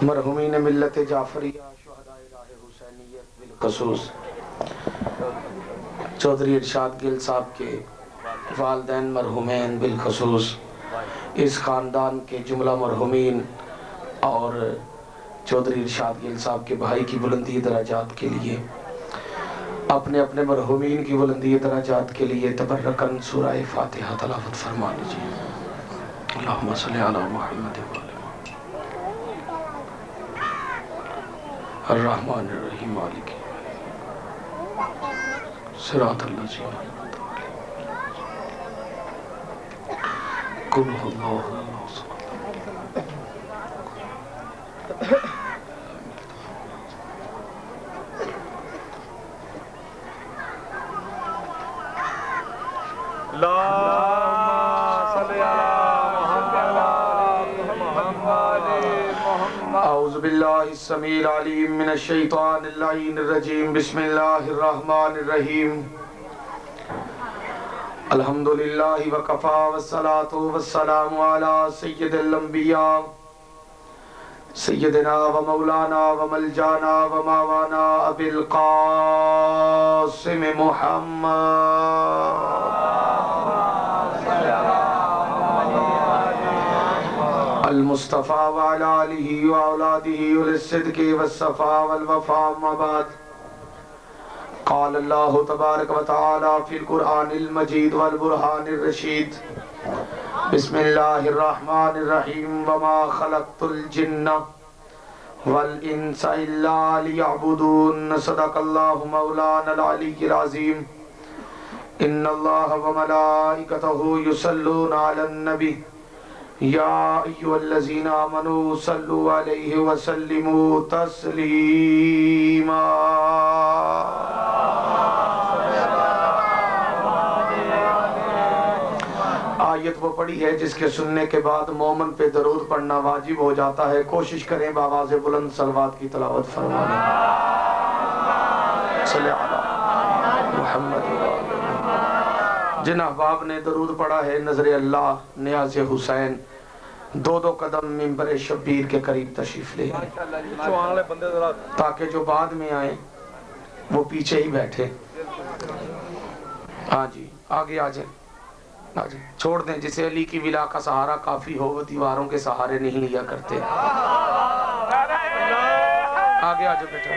مرحومین ملت جعفریہ شہدائے راہ حسینیت بالخصوص چودھری ارشاد گل صاحب کے والدین مرحومین بالخصوص اس خاندان کے جملہ مرحومین اور چودھری ارشاد گل صاحب کے بھائی کی بلندی درجات کے لیے اپنے اپنے مرحومین کی بلندی درجات کے لیے تبرکن سورہ فاتحہ تلاوت فرما لیجیے۔ اللہم صلی علی محمد الرحمن الرحیم مالک صراط الذین قل هو اللہ اعوذ باللہ السمیع العلیم من الشیطان اللعین الرجیم بسم اللہ الرحمن الرحیم الحمدللہ وکفا والصلاة والسلام علی سید الانبیاء سیدنا و مولانا و ملجانا و ماوانا ابی القاسم محمد المصطفى وعلى آله وأولاده وللصدق والصفاء والوفاء ما بعد قال الله تبارك وتعالى في القرآن المجيد والبرهان الرشيد بسم الله الرحمن الرحيم وما خلقت الجن والإنس إلا ليعبدون صدق الله مولانا العلي العظيم إن الله وملائكته يصلون على النبي یا ایھا الذین آمنوا صلوا علیہ وسلموا تسلیما۔ آیت وہ پڑھی ہے جس کے سننے کے بعد مومن پہ درود پڑھنا واجب ہو جاتا ہے۔ کوشش کریں بآواز بلند صلوات کی تلاوت فرمانے۔ صلی علی محمد۔ جن احباب نے درود پڑھا ہے نظر اللہ نیاز حسین دو دو قدم منبر شبیر کے قریب تشریف لے آئیں تاکہ جو بعد میں آئیں وہ پیچھے ہی بیٹھے۔ ہاں جی آگے آ جائیں چھوڑ دیں، جسے علی کی ولا کا سہارا کافی ہو وہ دیواروں کے سہارے نہیں لیا کرتے۔ آگے آ جائیں بیٹھا،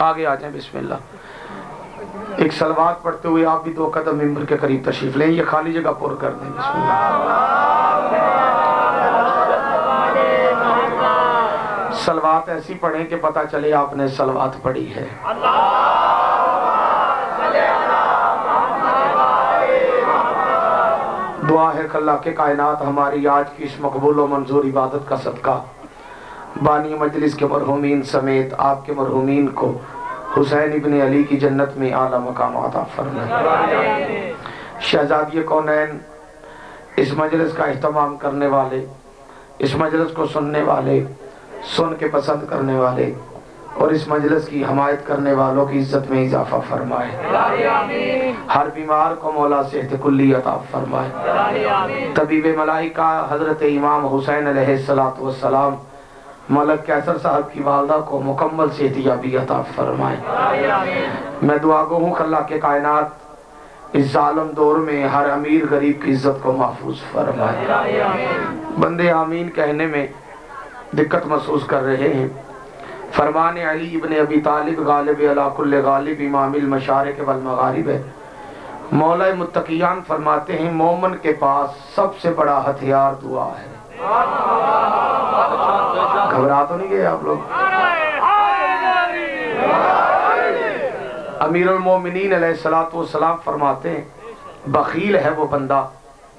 آگے آ جائیں۔ بسم اللہ۔ ایک صلوات پڑھتے ہوئے آپ بھی دو قدم منبر کے قریب تشریف لیں، یہ خالی جگہ پر کر دیں۔ بسم اللہ۔ صلوات ایسی پڑھیں کہ پتہ چلے آپ نے صلوات پڑھی ہے۔ دعا ہے کہ اللہ کے کائنات ہماری آج کی اس مقبول و منظور عبادت کا صدقہ بانی مجلس کے مرحومین سمیت آپ کے مرحومین کو حسین ابن علی کی جنت میں اعلیٰ مقام عطا فرمائے۔ شہزادی کونین، اس مجلس کا اہتمام کرنے والے، اس مجلس کو سننے والے، سن کے پسند کرنے والے اور اس مجلس کی حمایت کرنے والوں کی عزت میں اضافہ فرمائے۔ ہر بیمار کو مولا صحت کلی عطا فرمائے۔ طبیب ملائکہ حضرت امام حسین علیہ السلام ملک کیسر صاحب کی والدہ کو مکمل صحتیابی عطا فرمائے۔ میں دعا گو ہوں کہ اللہ کے کائنات اس ظالم دور میں ہر امیر غریب کی عزت کو محفوظ فرمائے۔ بندے آمین کہنے میں دقت محسوس کر رہے ہیں۔ فرمان علی ابن ابی طالب غالب علی کل غالب امام المشارق والمغارب ہے۔ مولا متقیان فرماتے ہیں مومن کے پاس سب سے بڑا ہتھیار دعا ہے۔ گھبرا تو نہیں گئے آپ لوگ؟ امیر المومنین علیہ السلام فرماتے ہیں بخیل ہے وہ بندہ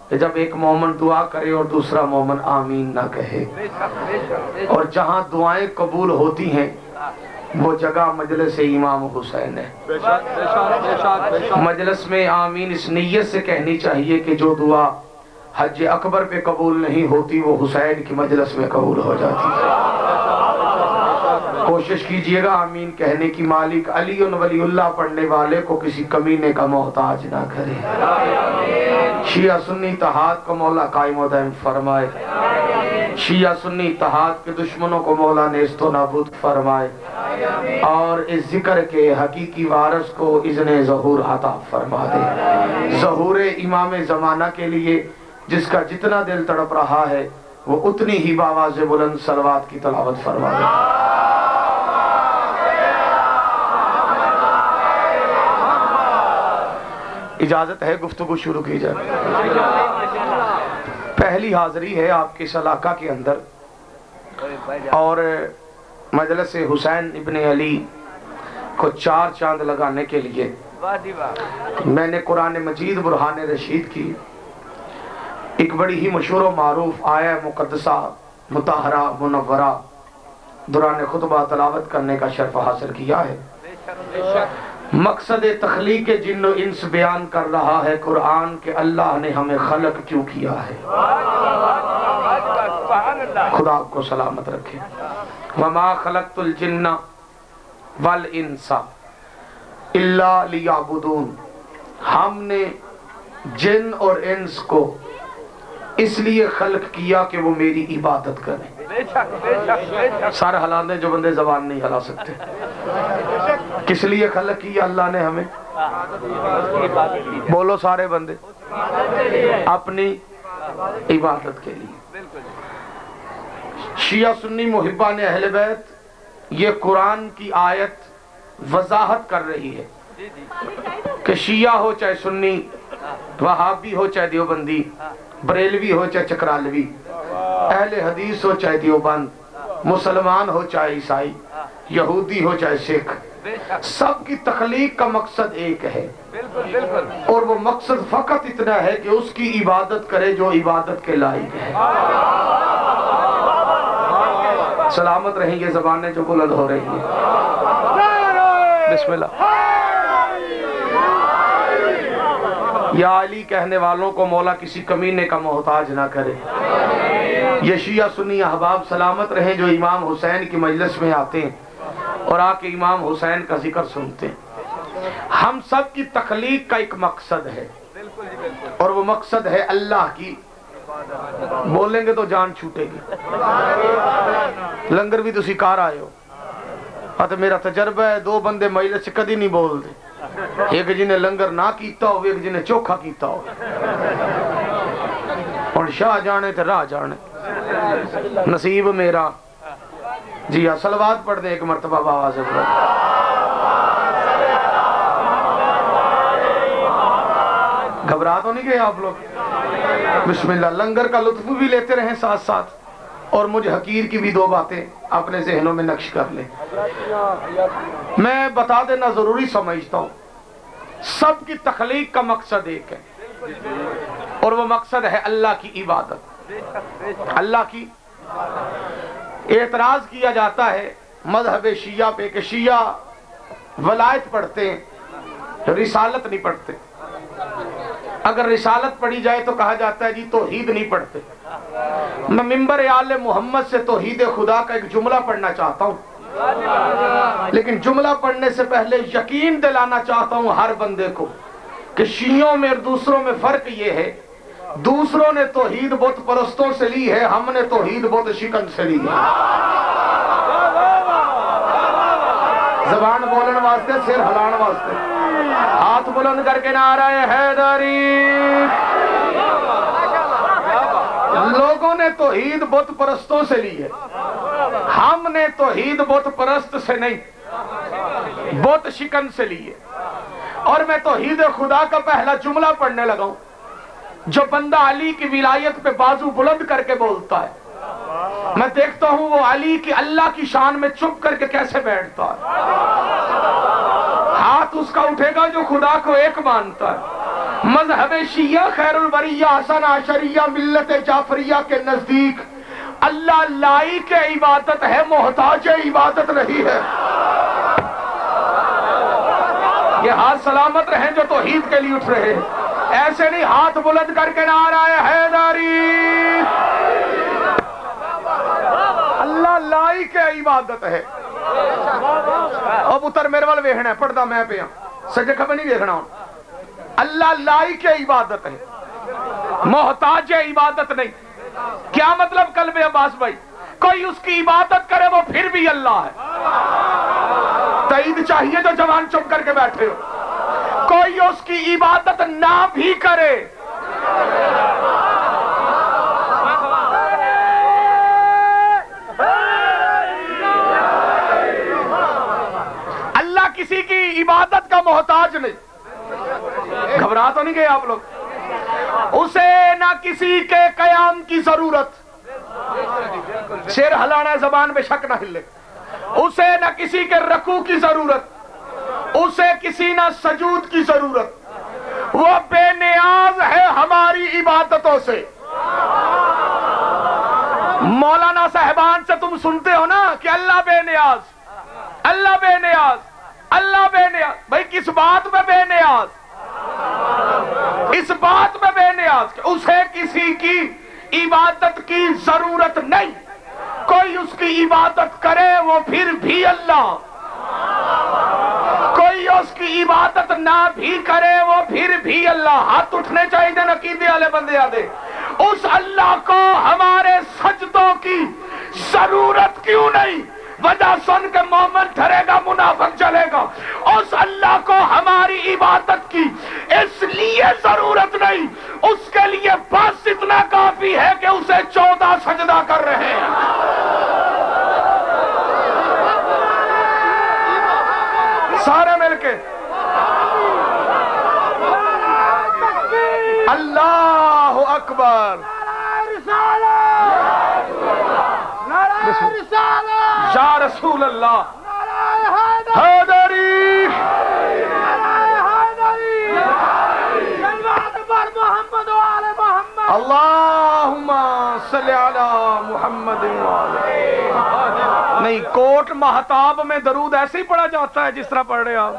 کہ جب ایک مومن دعا کرے اور دوسرا مومن آمین نہ کہے۔ اور جہاں دعائیں قبول ہوتی ہیں وہ جگہ مجلس امام حسین ہے۔ مجلس میں آمین اس نیت سے کہنی چاہیے کہ جو دعا حج اکبر پہ قبول نہیں ہوتی وہ حسین کی مجلس میں قبول ہو جاتی ہے۔ کوشش کیجئے گا آمین کہنے کی، مالک علی ولی اللہ پڑھنے والے کو کسی کمینے کا محتاج نہ کرے۔ شیعہ سنی اتحاد کو مولا قائم و دائم فرمائے، شیعہ سنی اتحاد کے دشمنوں کو مولا نیست و نابود فرمائے، اور اس ذکر کے حقیقی وارث کو اذن ظہور عطا فرما دے۔ ظہور امام زمانہ کے لیے جس کا جتنا دل تڑپ رہا ہے وہ اتنی ہی بآواز بلند صلوات کی تلاوت فرما دے۔ اجازت ہے گفتگو شروع کی جائے۔ پہلی حاضری ہے آپ کے اس علاقہ کے اندر، اور مجلس حسین ابن علی کو 4 چاند لگانے کے لیے میں نے قرآن مجید برہان رشید کی ایک بڑی ہی مشہور و معروف آیہ مقدسہ مطہرہ منورہ دوران خطبہ تلاوت کرنے کا شرف حاصل کیا ہے۔ مقصد تخلیق جن و انس بیان کر رہا ہے قرآن کہ اللہ نے ہمیں خلق کیوں کیا ہے۔ خدا آپ کو سلامت رکھے۔ وما خلقت الجن والانس الا لیعبدون، ہم نے جن اور انس کو اس لیے خلق کیا کہ وہ میری عبادت کریں۔ سارے حالات نے جو بندے زبان نہیں ہلا سکتے، کس لیے خلق کیا اللہ نے ہمیں؟ بولو سارے بندے، اپنی عبادت کے لیے۔ شیعہ سنی محبان اہل بیت یہ قرآن کی آیت وضاحت کر رہی ہے کہ شیعہ ہو چاہے سنی، وہابی ہو چاہے دیوبندی، بریلوی ہو چاہے چکرالوی، اہل حدیث ہو چاہے دیوبند، مسلمان ہو چاہے عیسائی، یہودی ہو چاہے سکھ، سب کی تخلیق کا مقصد ایک ہے، اور وہ مقصد فقط اتنا ہے کہ اس کی عبادت کرے جو عبادت کے لائق ہے۔ سلامت رہیں یہ زبانیں جو بلند ہو رہی ہیں۔ بسم اللہ۔ یا علی کہنے والوں کو مولا کسی کمینے کا محتاج نہ کرے۔ یہ شیعہ سنی احباب سلامت رہیں جو امام حسین کی مجلس میں آتے ہیں اور آ کے امام حسین کا ذکر سنتے ہیں۔ ہم سب کی تخلیق کا ایک مقصد ہے، اور وہ مقصد ہے اللہ کی۔ بولیں گے تو جان چھوٹے گی۔ لنگر بھی تو سکار آئے ہو، تو میرا تجربہ ہے 2 بندے مجلس سے کدی نہیں بول دے، ایک جنہیں لنگر نہ کیتا ہو، ایک جنہیں چوکھا کیتا ہو۔ اور شاہ جانے تے راہ جانے، نصیب میرا۔ جی ہاں، صلوات پڑھ دیں ایک مرتبہ بآواز بلند۔ گھبرا تو نہیں گئے آپ لوگ؟ بسم اللہ۔ لنگر کا لطف بھی لیتے رہیں ساتھ ساتھ، اور مجھ حقیر کی بھی 2 باتیں اپنے ذہنوں میں نقش کر لیں۔ میں بتا دینا ضروری سمجھتا ہوں، سب کی تخلیق کا مقصد ایک ہے، اور وہ مقصد ہے اللہ کی عبادت۔ اللہ کی اعتراض کیا جاتا ہے مذہب شیعہ پہ کہ شیعہ ولایت پڑھتے ہیں، رسالت نہیں پڑھتے۔ اگر رسالت پڑھی جائے تو کہا جاتا ہے جی توحید نہیں پڑھتے۔ میں منبر آل محمد سے توحید خدا کا ایک جملہ پڑھنا چاہتا ہوں، لیکن جملہ پڑھنے سے پہلے یقین دلانا چاہتا ہوں ہر بندے کو کہ شیعوں میں اور دوسروں میں فرق یہ ہے، دوسروں نے توحید بت پرستوں سے لی ہے، ہم نے توحید بت شکن سے لی ہے۔ زبان بولن واسطے، سر ہلان واسطے، ہاتھ بلند کر کے نعرہ حیدری۔ لوگوں نے توحید بت پرستوں سے لی ہے، ہم نے توحید بت پرست سے نہیں، بت شکن سے لی ہے۔ اور میں توحید خدا کا پہلا جملہ پڑھنے لگا ہوں، جو بندہ علی کی ولایت پہ بازو بلند کر کے بولتا ہے، میں دیکھتا ہوں وہ علی کی اللہ کی شان میں چپ کر کے کیسے بیٹھتا ہے۔ ہاتھ اس کا اٹھے گا جو خدا کو ایک مانتا ہے۔ مذہب شیعہ خیر البریہ حسن عشریہ ملت جعفریہ کے نزدیک اللہ لائق عبادت ہے، محتاج عبادت نہیں ہے۔ یہ ہاتھ سلامت رہیں جو توحید کے لیے اٹھ رہے ہیں، ایسے نہیں ہاتھ بلند کر کے نعرہ حیدری۔ اللہ لائق عبادت ہے۔ اب اتر میرے وال ویکھنا ہے، پڑھدا میں پہ ہاں، سجے کھبے نہیں ویکھنا ہوں۔ اللہ لائق عبادت ہے، محتاج عبادت نہیں. کیا مطلب قلب عباس بھائی؟ کوئی اس کی عبادت کرے وہ پھر بھی اللہ ہے. تائید چاہیے جو جوان چپ کر کے بیٹھے ہو. کوئی اس کی عبادت نہ بھی کرے اللہ کسی کی عبادت کا محتاج نہیں. گھبرا تو نہیں گئے آپ لوگ؟ اسے نہ کسی کے قیام کی ضرورت، سر ہلانا ہے زبان پہ شک نہ ہلے. اسے نہ کسی کے رکوع کی ضرورت، اسے کسی نہ سجود کی ضرورت. وہ بے نیاز ہے ہماری عبادتوں سے. مولانا صاحبان سے تم سنتے ہو نا کہ اللہ بے نیاز، اللہ بے نیاز، اللہ بے نیاز. بھائی کس بات میں بے نیاز؟ اس بات میں بے نیاز کہ اسے کسی کی عبادت کی ضرورت نہیں. کوئی اس کی عبادت کرے وہ پھر بھی اللہ. کوئی اس کی عبادت نہ بھی کرے وہ پھر بھی اللہ. ہاتھ اٹھنے چاہیے جن عقیدے والے بندے آدھے. اس اللہ کو ہمارے سجدوں کی ضرورت کیوں نہیں؟ وجہ سن کے مومن ڈرے گا، منافق چلے گا. اس اللہ کو ہماری عبادت کی اس لیے ضرورت نہیں، اس کے لیے بس اتنا کافی ہے کہ اسے 14 سجدہ کر رہے ہیں. سارے مل کے اللہ اکبر. یا رسول اللہ حیدری اللہم صلی علی محمد. نہیں، کوٹ مہتاب میں درود ایسے ہی پڑھا جاتا ہے جس طرح پڑھ رہے آپ.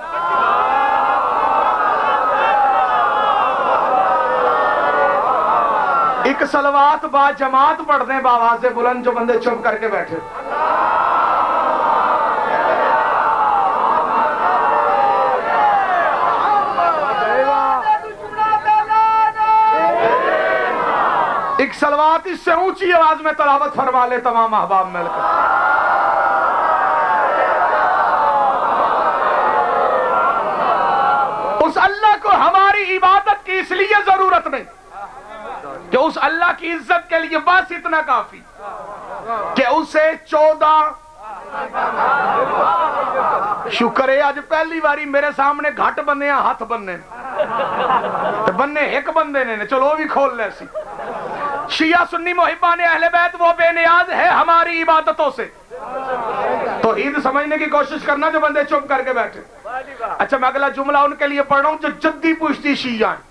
ایک صلوات با جماعت پڑھ دیں بآواز بلند جو بندے چپ کر کے بیٹھے. ایک صلوات اس سے اونچی آواز میں تلاوت فرما لے تمام احباب مل کر. اس اللہ کو ہماری عبادت کی اس لیے ضرورت نہیں کہ اس اللہ کی عزت کے لیے بس اتنا کافی کہ اسے 14 شکر ہے آج پہلی باری میرے سامنے گھٹ بننے ہیں ہاتھ بننے بننے ایک بندے نے چلو وہ بھی کھول لے سی. شیعہ سنی محبان اہل بیت وہ بے نیاز ہے ہماری عبادتوں سے. توحید سمجھنے کی کوشش کرنا جو بندے چپ کر کے بیٹھے. اچھا میں اگلا جملہ ان کے لیے پڑھ رہا ہوں جو جدی پوچھتی شیعہ ہیں.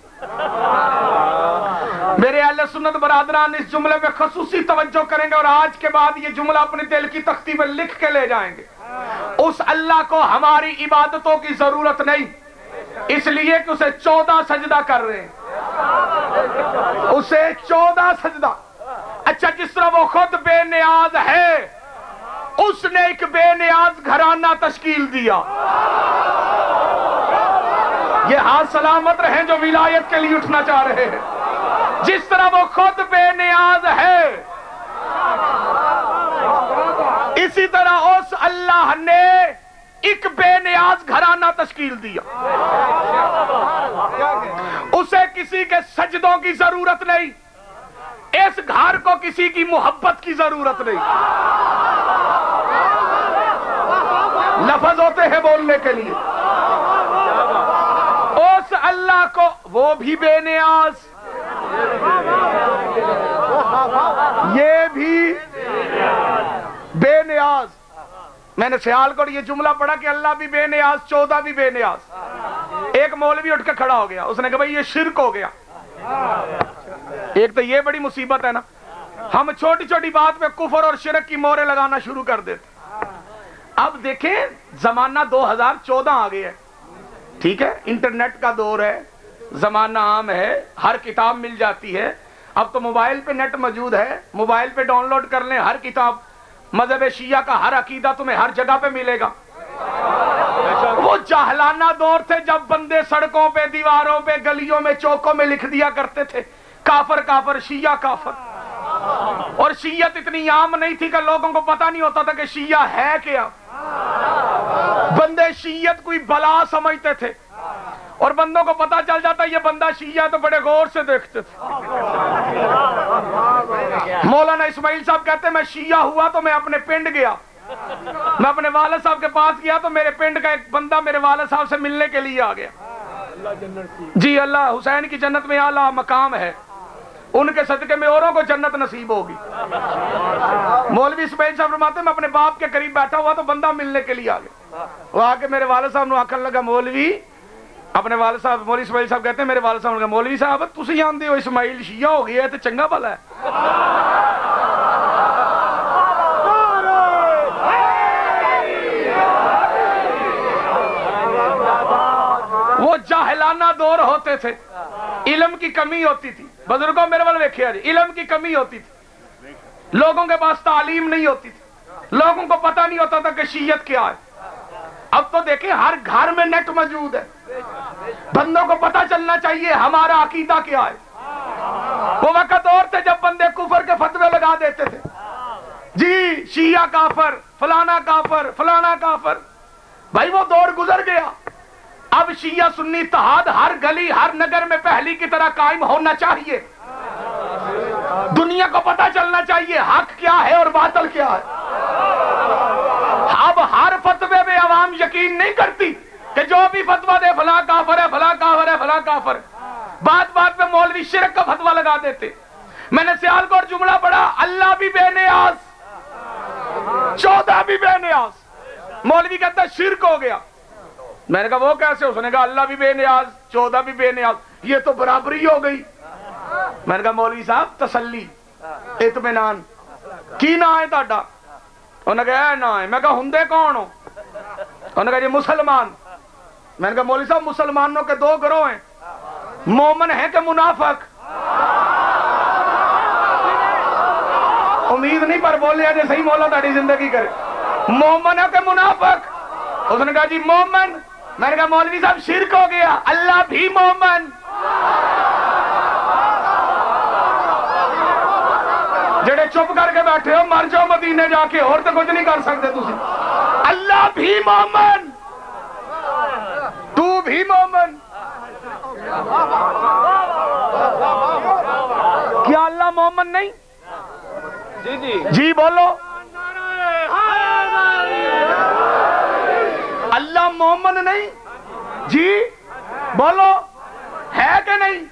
میرے اہل سنت برادران اس جملے پہ خصوصی توجہ کریں گے اور آج کے بعد یہ جملہ اپنے دل کی تختی میں لکھ کے لے جائیں گے. اس اللہ کو ہماری عبادتوں کی ضرورت نہیں اس لیے کہ اسے 14 سجدہ کر رہے ہیں. اسے 14 سجدہ. اچھا جس طرح وہ خود بے نیاز ہے اس نے ایک بے نیاز گھرانہ تشکیل دیا. یہ ہاتھ سلامت رہیں جو ولایت کے لیے اٹھنا چاہ رہے ہیں. جس طرح وہ خود بے نیاز ہے اسی طرح اس اللہ نے ایک بے نیاز گھرانہ تشکیل دیا. اسے کسی کے سجدوں کی ضرورت نہیں، اس گھر کو کسی کی محبت کی ضرورت نہیں. لفظ ہوتے ہیں بولنے کے لیے. اس اللہ کو وہ بھی بے نیاز، یہ بھی بے نیاز. میں نے سیال کو یہ جملہ پڑھا کہ اللہ بھی بے نیاز 14 بھی بے نیاز. ایک مولوی اٹھ کے کھڑا ہو گیا، اس نے کہا بھائی یہ شرک ہو گیا. ایک تو یہ بڑی مصیبت ہے نا، ہم چھوٹی چھوٹی بات پہ کفر اور شرک کی مورے لگانا شروع کر دیتے. اب دیکھیں زمانہ 2014 آ گیا ہے، ٹھیک ہے، انٹرنیٹ کا دور ہے، زمانہ عام ہے، ہر کتاب مل جاتی ہے. اب تو موبائل پہ نیٹ موجود ہے، موبائل پہ ڈاؤن لوڈ کر لیں ہر کتاب. مذہب شیعہ کا ہر عقیدہ تمہیں ہر جگہ پہ ملے گا. وہ جاہلانہ دور تھے جب بندے سڑکوں پہ، دیواروں پہ، گلیوں میں، چوکوں میں لکھ دیا کرتے تھے کافر کافر شیعہ کافر. اور شیعت اتنی عام نہیں تھی کہ لوگوں کو پتہ نہیں ہوتا تھا کہ شیعہ ہے کیا. بندے شیعت کوئی بلا سمجھتے تھے اور بندوں کو پتہ چل جاتا یہ بندہ شیعہ تو بڑے غور سے دیکھتے تھے. مولانا اسماعیل صاحب کہتے ہیں میں شیعہ ہوا تو میں اپنے پنڈ گیا, میں اپنے والد صاحب کے پاس گیا تو میرے پنڈ کا ایک بندہ میرے والد صاحب سے ملنے کے لیے آ گیا. جی اللہ حسین کی جنت میں اعلیٰ مقام ہے, ان کے صدقے میں اوروں کو جنت نصیب ہوگی. مولوی اسماعیل صاحب فرماتے ہیں میں اپنے باپ کے قریب بیٹھا ہوا تو بندہ ملنے کے لیے آ گیا. وہ آ کے میرے والد صاحب نے آکھن لگا مولوی, اپنے والد صاحب مولوی اسماعیل صاحب کہتے ہیں میرے والد صاحب نے کہا مولوی صاحب تسی جانتے ہو اسماعیل شیعہ ہو گیا ہے تو چنگا بھلا ہے. وہ جاہلانہ دور ہوتے تھے, علم کی کمی ہوتی تھی. بزرگوں میرے والے دیکھیں جی, علم کی کمی ہوتی تھی, لوگوں کے پاس تعلیم نہیں ہوتی تھی, لوگوں کو پتہ نہیں ہوتا تھا کہ شیعت کیا ہے. اب تو دیکھیں ہر گھر میں نیٹ موجود ہے, بندوں کو پتہ چلنا چاہیے ہمارا عقیدہ کیا ہے. وہ وقت اور تھے جب بندے کفر کے فتوے لگا دیتے تھے, جی شیعہ کافر, فلانا کافر, فلانا کافر. بھائی وہ دور گزر گیا. اب شیعہ سنی اتحاد ہر گلی ہر نگر میں پہلی کی طرح قائم ہونا چاہیے. دنیا کو پتہ چلنا چاہیے حق کیا ہے اور باطل کیا ہے. اب ہر فتوے میں عوام یقین نہیں کرتی کہ جو بھی فتویٰ دے فلاں کافر ہے, فلاں کافر ہے, فلاں کافر. بات بات میں مولوی شرک کا فتویٰ لگا دیتے. میں نے سیالکوٹ جملہ پڑھا, اللہ بھی بے نیاز 14 بھی بے نیاز. مولوی کہتا ہے شرک ہو گیا. میں نے کہا وہ کیسے؟ اس نے کہا اللہ بھی بے نیاز 14 بھی بے نیاز, یہ تو برابری ہو گئی. میں نے کہا مولوی صاحب تسلی اطمینان کی نہ ہے تاڈا؟ انہوں نے کہا اے نہ ہے. میں کہا ہندے کون ہو؟ انہوں نے کہا یہ مسلمان. میں نے کہا مولوی صاحب مسلمانوں کے 2 گروہ ہیں, مومن ہیں کہ منافق؟ امید نہیں پر بولے آجے صحیح مولا تاڑی زندگی کرے. مومن ہے کہ منافق؟ اس نے کہا جی مومن. میں نے کہا مولوی صاحب شرک ہو گیا, اللہ بھی مومن. جڑے چپ کر کے بیٹھے ہو مر جاؤ مدینے جا کے, اور تو کچھ نہیں کر سکتے تسی. اللہ بھی مومن, تو بھی مومن. کیا اللہ مومن نہیں؟ جی جی جی بولو. اللہ مومن نہیں؟ جی بولو, ہے کہ نہیں؟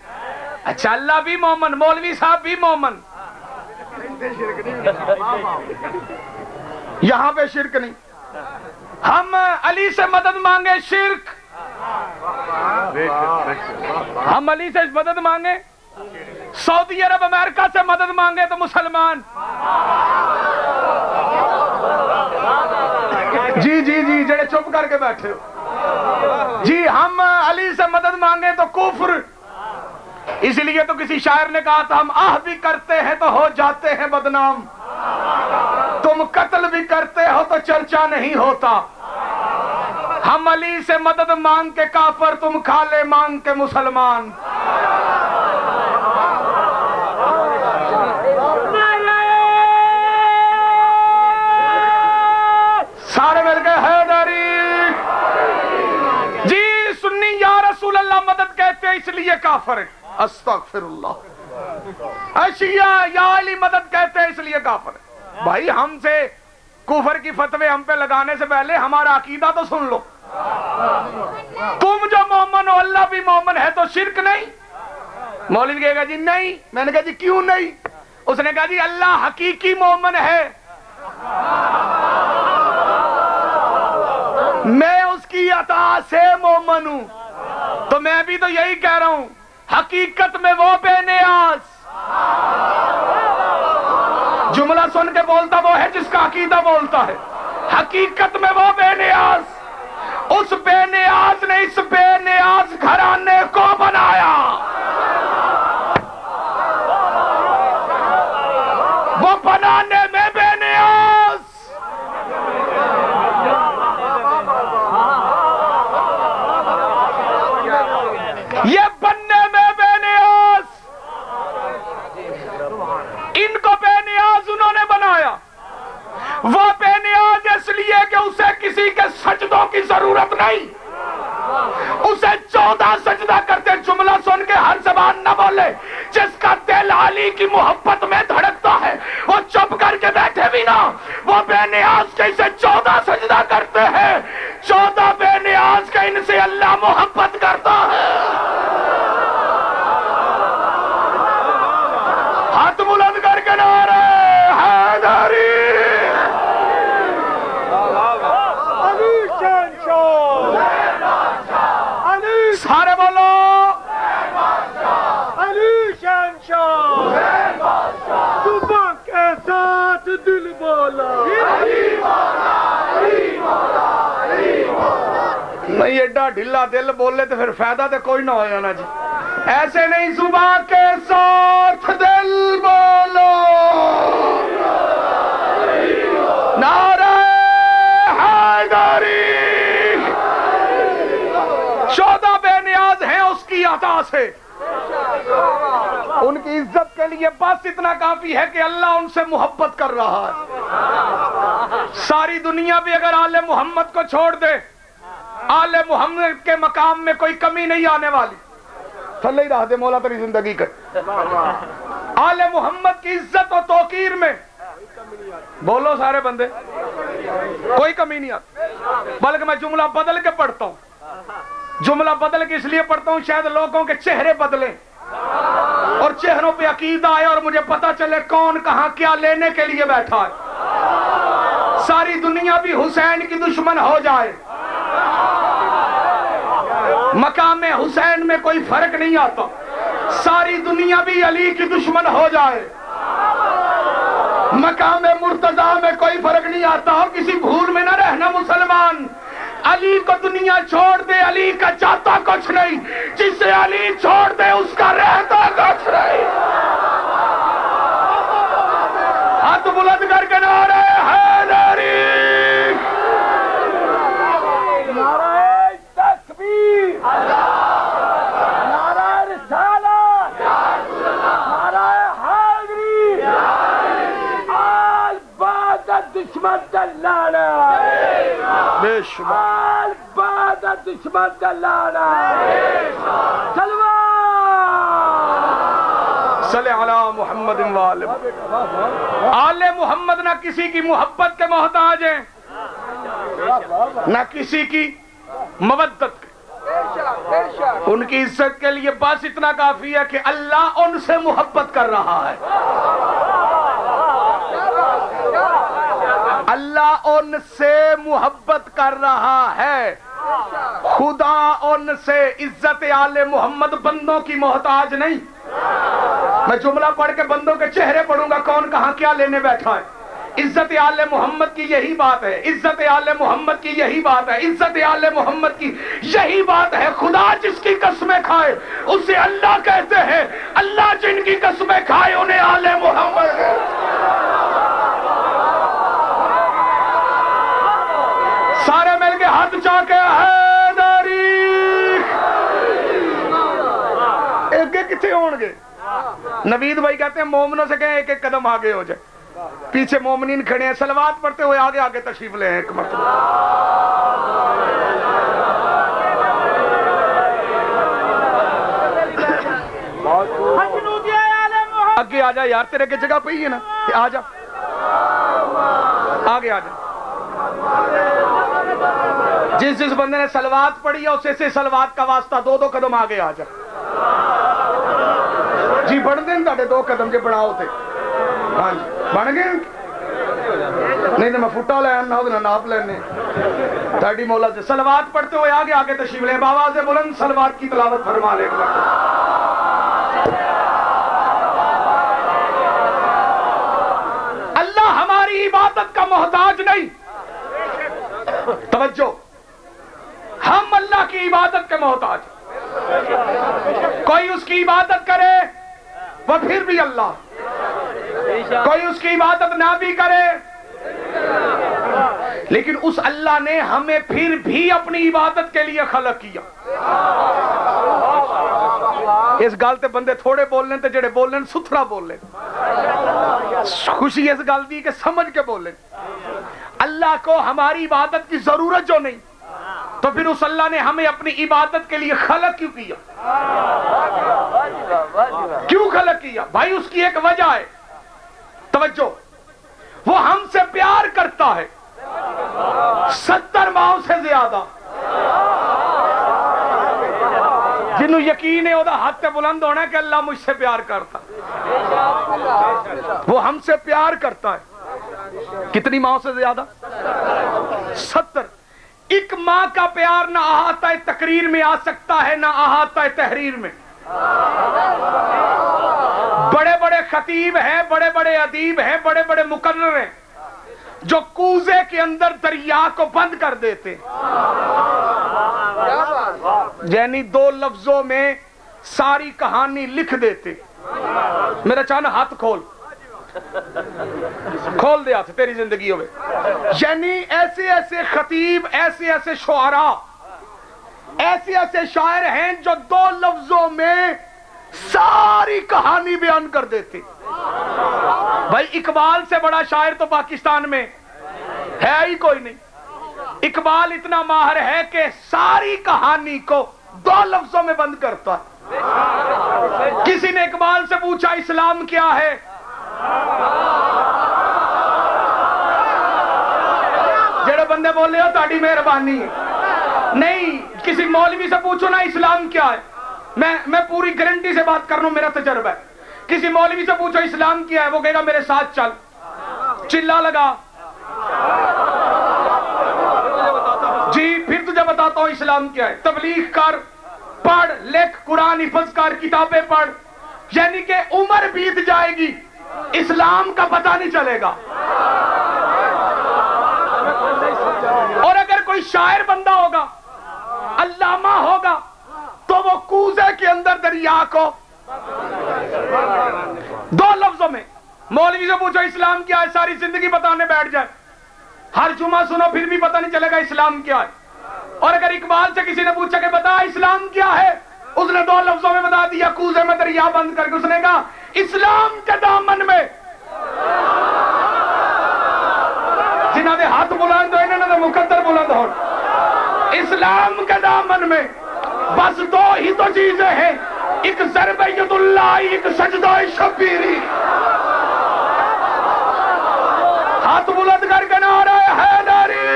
اچھا اللہ بھی مومن, مولوی صاحب بھی مومن. یہاں پہ شرک نہیں. ہم علی سے مدد مانگے شرک, ہم علی سے مدد مانگے, سعودی عرب امریکہ سے مدد مانگے تو مسلمان. جی جی جی جڑے چپ کر کے بیٹھے ہو. جی ہم علی سے مدد مانگے تو کفر. اس لیے تو کسی شاعر نے کہا تھا ہم آہ بھی کرتے ہیں تو ہو جاتے ہیں بدنام, تم قتل بھی کرتے ہو تو چرچا نہیں ہوتا. ہم علی سے مدد مانگ کے کافر, تم کھالے مانگ کے مسلمان. سارے مل کے حیدری. جی سنی یا رسول اللہ مدد کہتے ہیں اس لیے کافر ہے, استغفر اللہ. شیعہ یا علی مدد کہتے ہیں اس لیے کافر ہے. بھائی ہم سے کفر کی فتوے ہم پہ لگانے سے پہلے ہمارا عقیدہ تو سن لو. تم جو مومن ہو اللہ بھی مومن ہے تو شرک نہیں؟ مولوی کہے گا جی نہیں. میں نے کہا جی کیوں نہیں؟ اس نے کہا جی اللہ حقیقی مومن ہے, میں اس کی عطا سے مومن ہوں. تو میں بھی تو یہی کہہ رہا ہوں, حقیقت میں وہ بے نیاز. جملہ سن کے بولتا وہ ہے جس کا عقیدہ بولتا ہے. حقیقت میں وہ بے نیاز, اس بے نیاز نے اس بے نیاز گھرانے کو بنایا. وہ بنانے میں بے نیاز. یہ بننے میں بے نیاز. کسی کے سجدوں کی ضرورت نہیں، اسے 14 سجدہ کرتے جملہ سن کے ہر زبان نہ بولے. جس کا دل علی کی محبت میں دھڑکتا ہے وہ چپ کر کے بیٹھے بھی نہ، وہ بے نیاز کے اسے 14 سجدہ کرتے ہیں. 14 بے نیاز کے ان سے اللہ محبت کرتا ہے. ہاتھ بلند کر کے نعرہ حیدری. سارے بولو علی شہنشاہ، صبح کے ساتھ دل بولا. نہیں ایڈا ڈھلا دل بولے تو پھر فائدہ تو کوئی نہ ہو جانا جی. ایسے نہیں، صبح کے ساتھ دل بولو. نعرہ حیدری. 14 بے نیاز ہیں اس کی عطا سے. ان کی عزت کے لیے بس اتنا کافی ہے کہ اللہ ان سے محبت کر رہا ہے. ساری دنیا بھی اگر آل محمد کو چھوڑ دے، آل محمد کے مقام میں کوئی کمی نہیں آنے والی. تھلے ہی رہ دے مولا تیری زندگی کا. آل محمد کی عزت و توقیر میں بولو سارے بندے، کوئی کمی نہیں آتی. بلکہ میں جملہ بدل کے پڑھتا ہوں. جملہ بدل کے اس لیے پڑھتا ہوں شاید لوگوں کے چہرے بدلیں اور چہروں پہ عقیدہ آئے اور مجھے پتا چلے کون کہاں کیا لینے کے لیے بیٹھا ہے. ساری دنیا بھی حسین کی دشمن ہو جائے، مقام حسین میں کوئی فرق نہیں آتا. ساری دنیا بھی علی کی دشمن ہو جائے، مقام مرتضیٰ میں کوئی فرق نہیں آتا. اور کسی بھول میں نہ رہنا مسلمان. علی کو دنیا چھوڑ دے، علی کا چاہتا کچھ نہیں. جسے علی چھوڑ دے اس کا رہتا کچھ نہیں. ہاتھ بلند کر کے نعرہ حیدری. نعرہ تکبیر، نعرہ رسالت، نعرہ حیدری. آل بعد دشمن دلانا، بے شمار آل بعد دشمن دلانا. سلوات صلی علی محمد وآلہ. آل محمد نہ کسی کی محبت کے محتاج ہیں، نہ کسی کی مودت کے. ان کی عزت کے لیے بس اتنا کافی ہے کہ اللہ ان سے محبت کر رہا ہے. اللہ ان سے محبت کر رہا ہے. خدا ان سے. عزت آل محمد بندوں کی محتاج نہیں. میں جملہ پڑھ کے بندوں کے چہرے پڑھوں گا کون کہاں کیا لینے بیٹھا ہے. عزت آل محمد کی یہی بات ہے. عزت آل محمد کی یہی بات ہے. عزت آل محمد کی یہی بات ہے. خدا جس کی قسمیں کھائے اسے اللہ کہتے ہیں. اللہ جن کی قسمیں کھائے انہیں آل محمد ہے. سارے مل کے ہاتھ چاہ کے حیدری. ایک ایک کتنے ہون گے؟ نوید بھائی کہتے ہیں مومنوں سے کہیں ایک ایک قدم آگے ہو جائے. پیچھے مومنین کھڑے ہیں صلوات پڑھتے ہوئے آگے آگے تشریف لے ہیں ایک مرتبہ. آگے آ جا یار، تیرے کی جگہ پہ ہی ہے نا. آ جا آگے آ جا. جس جس بندے نے صلوات پڑھی ہے اسے سے صلوات کا واسطہ 2 قدم آگے آ جا. جی بڑھ دیں تاڑے 2 قدم کے بڑھاؤ تھے. ہاں جی بن گئے. نہیں تو میں فٹا لے آنا ہوں ناپ لینے. تاڑی مولا سے صلوات پڑھتے ہوئے آگے آگے تشریف لیں. بابا سے بلند صلوات کی تلاوت فرما لے. اللہ ہماری عبادت کا محتاج نہیں. توجہ، ہم اللہ کی عبادت کے محتاج. کوئی اس کی عبادت کرے وہ پھر بھی اللہ، کوئی اس کی عبادت نہ بھی کرے لیکن اس اللہ نے ہمیں پھر بھی اپنی عبادت کے لیے خلق کیا. اس گل تے بندے تھوڑے بولنے تے جڑے بولنے ستھرا بولنے. خوشی اس گل دی کہ سمجھ کے بولنے. اللہ اللہ کو ہماری عبادت کی ضرورت جو نہیں، تو پھر اس اللہ نے ہمیں اپنی عبادت کے لیے خلق کیوں کیا؟ کیوں خلق کیا بھائی؟ اس کی ایک وجہ ہے، توجہ، وہ ہم سے پیار کرتا ہے 70 ماہوں سے زیادہ۔ جنہوں یقین ہے وہ ہاتھ تے بلند ہونا ہے کہ اللہ مجھ سے پیار کرتا، وہ ہم سے پیار کرتا ہے کتنی ماہوں سے زیادہ؟ 70۔ ایک ماں کا پیار نہ احاطہ تقریر میں آ سکتا ہے، نہ احاطہ تحریر میں۔ بڑے بڑے خطیب ہیں، بڑے بڑے ادیب ہیں، بڑے بڑے مقرر ہیں جو کوزے کے اندر دریا کو بند کر دیتے، یعنی 2 لفظوں میں ساری کہانی لکھ دیتے۔ میرا چاہنا ہاتھ کھول دے ہاتھ تیری زندگیوں میں، یعنی ایسے ایسے خطیب، ایسے ایسے شعراء، ایسے ایسے شاعر ہیں جو 2 لفظوں میں ساری کہانی بیان کر دیتے۔ بھائی اقبال سے بڑا شاعر تو پاکستان میں ہے ہی کوئی نہیں۔ اقبال اتنا ماہر ہے کہ ساری کہانی کو 2 لفظوں میں بند کرتا ہے۔ کسی نے اقبال سے پوچھا اسلام کیا ہے؟ جڑے بندے بولے ہو تاڑی مہربانی نہیں، کسی مولوی سے پوچھو نا اسلام کیا ہے، میں پوری گارنٹی سے بات کر رہا ہوں، میرا تجربہ ہے۔ کسی مولوی سے پوچھو اسلام کیا ہے، وہ کہے گا میرے ساتھ چل، چلا لگا جی پھر تجھے بتاتا ہوں اسلام کیا ہے، تبلیغ کر، پڑھ لکھ، قرآن حفظ کر، کتابیں پڑھ، یعنی کہ عمر بیت جائے گی، اسلام کا پتہ نہیں چلے گا۔ اور اگر کوئی شاعر بندہ ہوگا، علامہ ہوگا، تو وہ کوزے کے اندر دریا کو 2 لفظوں میں، مولوی سے پوچھو اسلام کیا ہے، ساری زندگی بتانے بیٹھ جائے، ہر جمعہ سنو پھر بھی پتہ نہیں چلے گا اسلام کیا ہے۔ اور اگر اقبال سے کسی نے پوچھا کہ بتا اسلام کیا ہے، اس نے 2 لفظوں میں بتا دیا، کوزے میں دریا بند کر کے اس نے کہا اسلام کے دامن میں۔ جنہاں دے ہاتھ بلند ہوئے انہوں نے مقدر بلند ہو۔ اسلام کے دامن میں بس 2 ہی تو چیزیں ہیں، ایک ضرب ید اللہ، ایک سجدہ شبیری۔ ہاتھ بلند کر کے نعرہ حیدری۔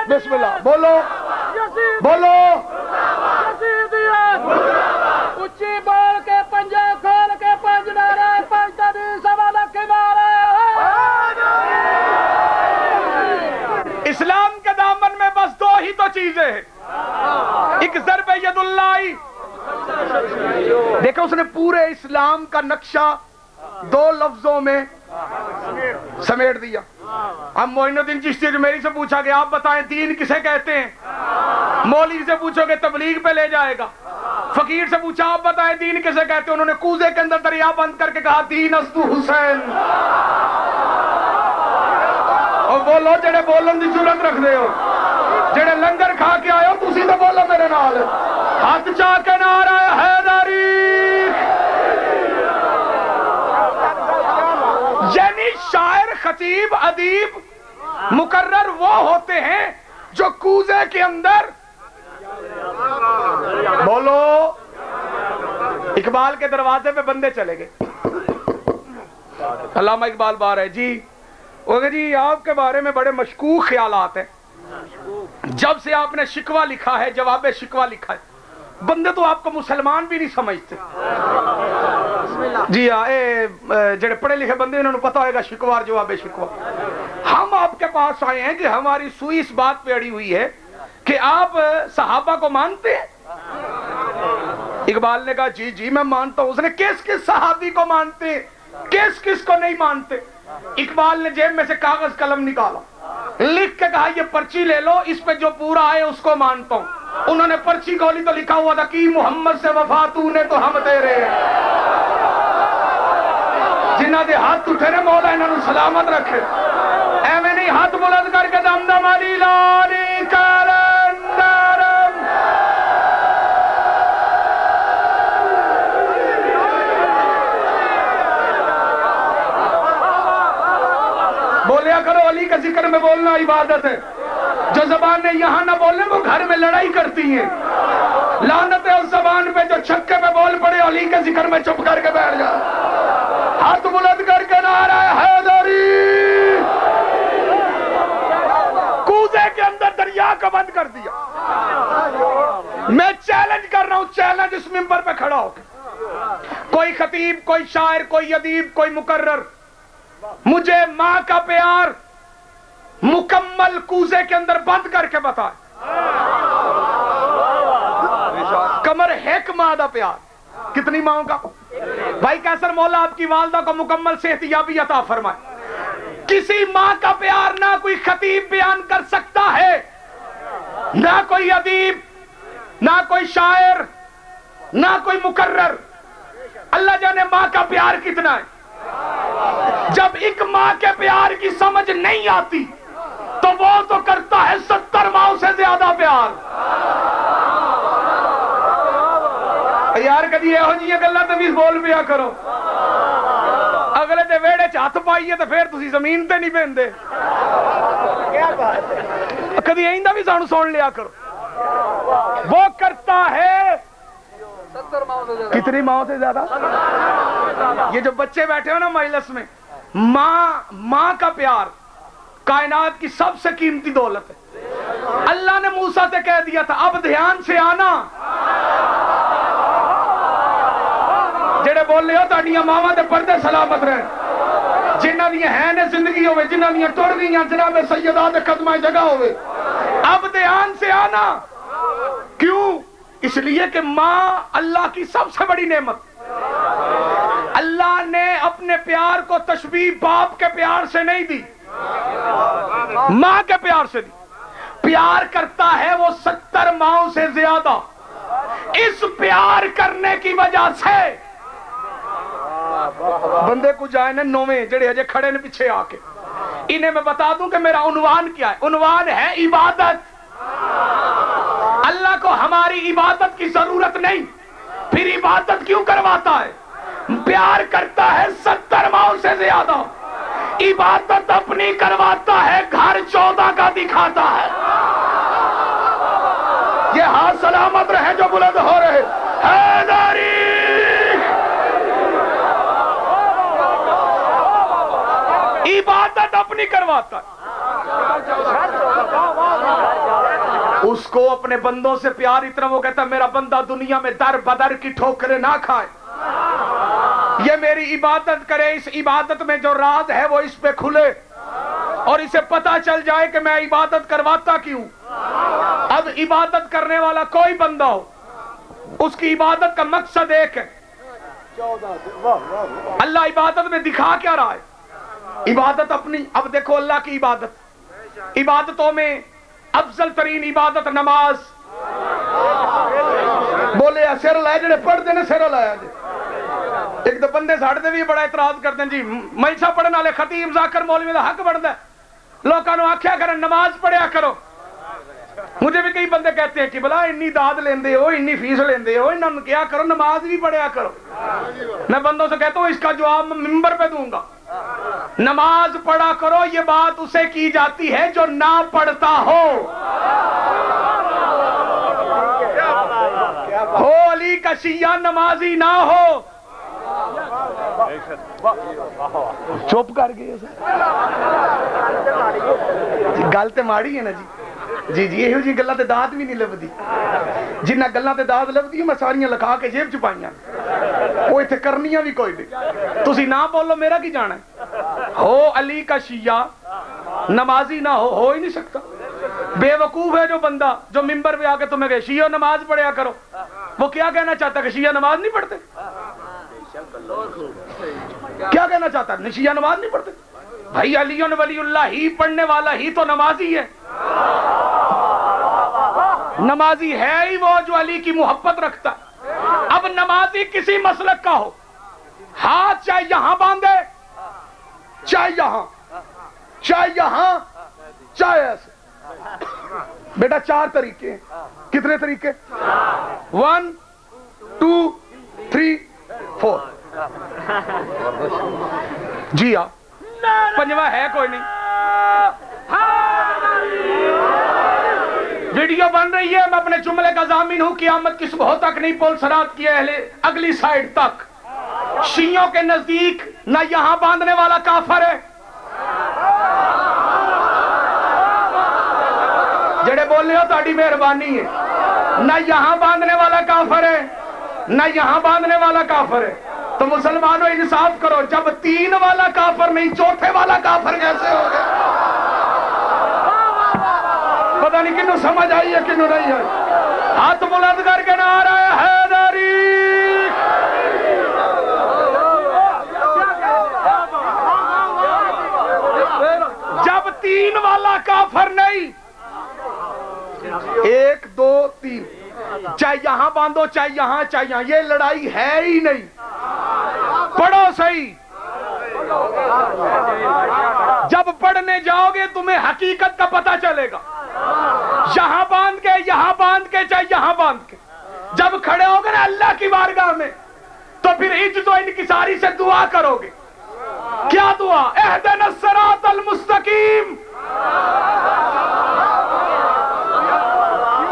بسم اللہ بولو بولو، اچھی بول کے پنجے کھول کے 5 نعرے، 5 تدبیر سوا لکھ نعرے۔ اسلام کے دامن میں بس 2 ہی تو چیزیں ہیں، ایک ضرب ید اللہ۔ دیکھو اس نے پورے اسلام کا نقشہ 2 لفظوں میں سمیٹ دیا۔ اب معین الدین چشتی اجمیری سے پوچھا کہ آپ بتائیں دین کسے کہتے ہیں، مولوی سے پوچھو کہ تبلیغ پہ لے جائے گا، فقیر سے پوچھا آپ بتائیں دین کسے کہتے ہیں، انہوں نے کوزے کے اندر دریا بند کر کے کہا دین استو حسین۔ اور بولو جڑے بولن دی جرات رکھ دے ہو، جڑے لنگر کھا کے آئے ہو تسی تو بولو میرے نال، ہاتھ چاہ کے نعرہ حیدری۔ یعنی شاعر، خطیب، ادیب، مقرر وہ ہوتے ہیں جو کوزے کے اندر، بولو، اقبال کے دروازے پہ بندے چلے گئے۔ علامہ اقبال باہر ہے جی، وہ کہ جی آپ کے بارے میں بڑے مشکوک خیالات ہیں، جب سے آپ نے شکوہ لکھا ہے، جواب شکوہ لکھا ہے، بندے تو آپ کو مسلمان بھی نہیں سمجھتے۔ جی جڑے پڑھے لکھے بندے انہوں نے پتا ہوئے گا شکوہ اور جواب شکوہ۔ ہم آپ کے پاس آئے ہیں کہ ہماری سوئی اس بات پہ اڑی ہوئی ہے کہ آپ صحابہ کو مانتے ہیں۔ اقبال نے کہا جی جی میں مانتا ہوں۔ اس نے کس کس صحابی کو مانتے ہیں، کس کس کو نہیں مانتے؟ اقبال نے جیب میں سے کاغذ قلم نکالا، لکھ کے کہا یہ پرچی لے لو، اس پہ جو پورا آئے اس کو مانتا ہوں۔ انہوں نے پرچی کھولی تو لکھا ہوا تھا کہ محمد سے وفا تو نے تو ہم تیرے ہیں۔ جنہ دے ہاتھ اٹھے نے مولا انہوں نے سلامت رکھے، اے میں نہیں ہاتھ بلند کر کے دم دم علی لانی کرن درم میں بولنا عبادت ہے. جو زبانیں یہاں نہ بولیں وہ گھر میں لڑائی کرتی ہیں. لعنت ہے اس زبان پہ جو چھکے پہ بول پڑے علی کے ذکر میں چپ کر کے بیٹھ جائے. ہاتھ بلند کر کے نعرہ حیدری. کوزے کے اندر دریا کو بند کر دیا. میں چیلنج کر رہا ہوں, چیلنج اس منبر پہ کھڑا ہو کے. کوئی خطیب, کوئی شاعر, کوئی ادیب, کوئی مقرر مجھے ماں کا پیار مکمل کوزے کے اندر بند کر کے بتائے. کمر ہیک ماں دا پیار. کتنی ماں کا؟ بھائی کیسر مولا آپ کی والدہ کو مکمل صحت یابی عطا فرمائے. کسی ماں کا پیار نہ کوئی خطیب بیان کر سکتا ہے, نہ کوئی ادیب, نہ کوئی شاعر, نہ کوئی مقرر. اللہ جانے ماں کا پیار کتنا ہے. جب ایک ماں کے پیار کی سمجھ نہیں آتی تو وہ تو کرتا ہے 70 ماؤں سے زیادہ پیار. یار کدی یہو جیاں گلاں تے بھی بول پیا کرو. اگلے دے ویڑے چ ہاتھ پائیے تو پھر تسی زمین تے نہیں پیندے. کدی ایندا بھی سانو سن لیا کرو. وہ کرتا ہے 70 ماؤں سے زیادہ. کتنی ماؤں سے زیادہ. یہ جو بچے بیٹھے ہو نا مجلس میں, ماں کا پیار کائنات کی سب سے قیمتی دولت ہے. اللہ نے موسیٰ سے کہہ دیا تھا اب دھیان سے آنا. جڑے بول رہے ہو تاڑیاں ماواں دے پردے سلامت رہے, جنہاں دیاں ہیں نے زندگی ہوئے, جنہاں دیاں ٹر گئیاں جناب سیدہ دے قدمہ جگہ ہوئے. اب دھیان سے آنا. کیوں؟ اس لیے کہ ماں اللہ کی سب سے بڑی نعمت. اللہ نے اپنے پیار کو تشبیہ باپ کے پیار سے نہیں دی, ماں کے پیار سے دی. پیار کرتا ہے وہ 70 ماؤں سے زیادہ. اس پیار کرنے کی وجہ سے بندے کو جائے نا نویں جڑے ہجے کھڑے نے پیچھے آ کے, انہیں میں بتا دوں کہ میرا عنوان کیا ہے. عنوان ہے عبادت. اللہ کو ہماری عبادت کی ضرورت نہیں, پھر عبادت کیوں کرواتا ہے؟ پیار کرتا ہے 70 ماؤں سے زیادہ. عبادت اپنی کرواتا ہے, گھر 14 کا دکھاتا ہے. یہ ہاتھ سلامت رہے جو بلند ہو رہے. حیدری عبادت اپنی کرواتا ہے. اس کو اپنے بندوں سے پیار اتنا, وہ کہتا ہے میرا بندہ دنیا میں در بدر کی ٹھوکریں نہ کھائے, یہ میری عبادت کرے. اس عبادت میں جو راز ہے وہ اس پہ کھلے اور اسے پتا چل جائے کہ میں عبادت کرواتا کیوں. اب عبادت کرنے والا کوئی بندہ ہو, اس کی عبادت کا مقصد ایک ہے. اللہ عبادت میں دکھا کیا رہا ہے؟ عبادت اپنی. اب دیکھو اللہ کی عبادتوں میں افضل ترین عبادت نماز. بولے سر لائے جڑے پڑھتے نے سر لایا جی. ایک دو بندے ساڑھے دے بھی بڑا اعتراض کرتے ہیں جی مجلساں پڑھنے والے خطیب ذاکر مولوی دا حق بڑھتا ہے, لوکاں نو آکھیا کرن نماز پڑھیا کرو. مجھے بھی کئی بندے کہتے ہیں کہ بلا انی داد لیندے ہو, انی فیس لیندے ہو, انہاں کیا کرو نماز بھی پڑھیا کرو. میں بندوں سے کہتا ہوں اس کا جواب میں ممبر پہ دوں گا. نماز پڑھا کرو یہ بات اسے کی جاتی ہے جو نہ پڑھتا ہو. علی کا شیعہ نمازی نہ ہو. چپ کر گئے گل تے ماڑی ہے نا جی. جی یہو جی گلاں تے داد بھی نہیں لبدی. جنہ گلاں تے داد لبدی میں ساریاں لکھا کے جیب چ پائیاں, وہ ایتھے کرنیاں بھی کوئی نہیں. تسی نہ بولو میرا کی جانا ہے. ہو علی کا شیعہ نمازی نہ ہو ہی نہیں سکتا. بے وقوف ہے جو بندہ جو ممبر پہ آ کے تمہیں کہے شیعہ نماز پڑھیا کرو. وہ کیا کہنا چاہتا ہے کہ شیعہ نماز نہیں پڑھتے؟ کیا کہنا چاہتا ہے؟ شیعہ نماز نہیں پڑھتے. بھائی علی ولی اللہ ہی پڑھنے والا ہی تو نمازی ہے. نمازی ہے ہی وہ جو علی کی محبت رکھتا ہے. اب نمازی کسی مسلک کا ہو, ہاتھ چاہے یہاں باندھے, چاہے یہاں, چاہے یہاں, چاہے ایسے. بیٹا 4 طریقے ہیں. کتنے طریقے؟ 1 2 3 4. جی ہاں, 5واں ہے کوئی نہیں. ویڈیو بن رہی ہے، میں اپنے جملے کا ضامن ہوں، قیامت کی صبح تک نہیں، پل صراط کی اگلی سائیڈ تک شیعوں کے نزدیک نہ یہاں باندھنے والا کافر ہے، جڑے بول رہے ہو تاڑی مہربانی ہے، نہ یہاں باندھنے والا کافر ہے نہ یہاں باندھنے والا کافر ہے۔ تو مسلمانوں انصاف کرو، جب 3 والا کافر نہیں 4تھے والا کافر کیسے ہو گیا؟ پتہ نہیں کنوں سمجھ آئی ہے کنوں نہیں آئی۔ ہاتھ بلند کر کے نعرہ حیدری، جب 3 والا کافر نہیں، 1 2 3، چاہے یہاں باندھو چاہے یہاں، یہ لڑائی ہے ہی نہیں۔ پڑھو صحیح، جب پڑھنے جاؤ گے تمہیں حقیقت کا پتہ چلے گا۔ یہاں باندھ کے چاہے یہاں باندھ کے جب کھڑے ہو گے نا اللہ کی بارگاہ میں، تو پھر عجز و انکساری سے دعا کرو گے۔ کیا دعا؟ اہدنا الصراط المستقیم۔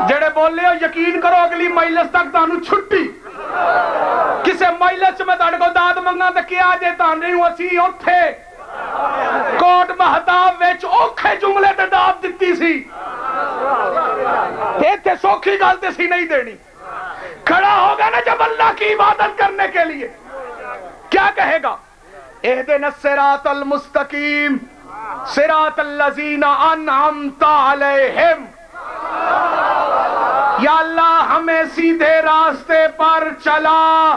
جڑے بول رہے ہو یقین کرو اگلی مجلس تک تانوں چھٹی، کسے مجلس میں تاڑے کو داد منگا تے کیا جے تان نہیں اسی اوتھے کوٹ مہتاب وچ اوکھے جملے تے داد دتی سی، ایتھے سوکھی گل تے سی نہیں دینی۔ کھڑا ہوگا نا جب اللہ کی عبادت کرنے کے لیے، کیا کہے گا؟ اہدنا الصراط المستقیم صراط الذین انعمت علیہم۔ یا اللہ ہمیں سیدھے راستے پر چلا،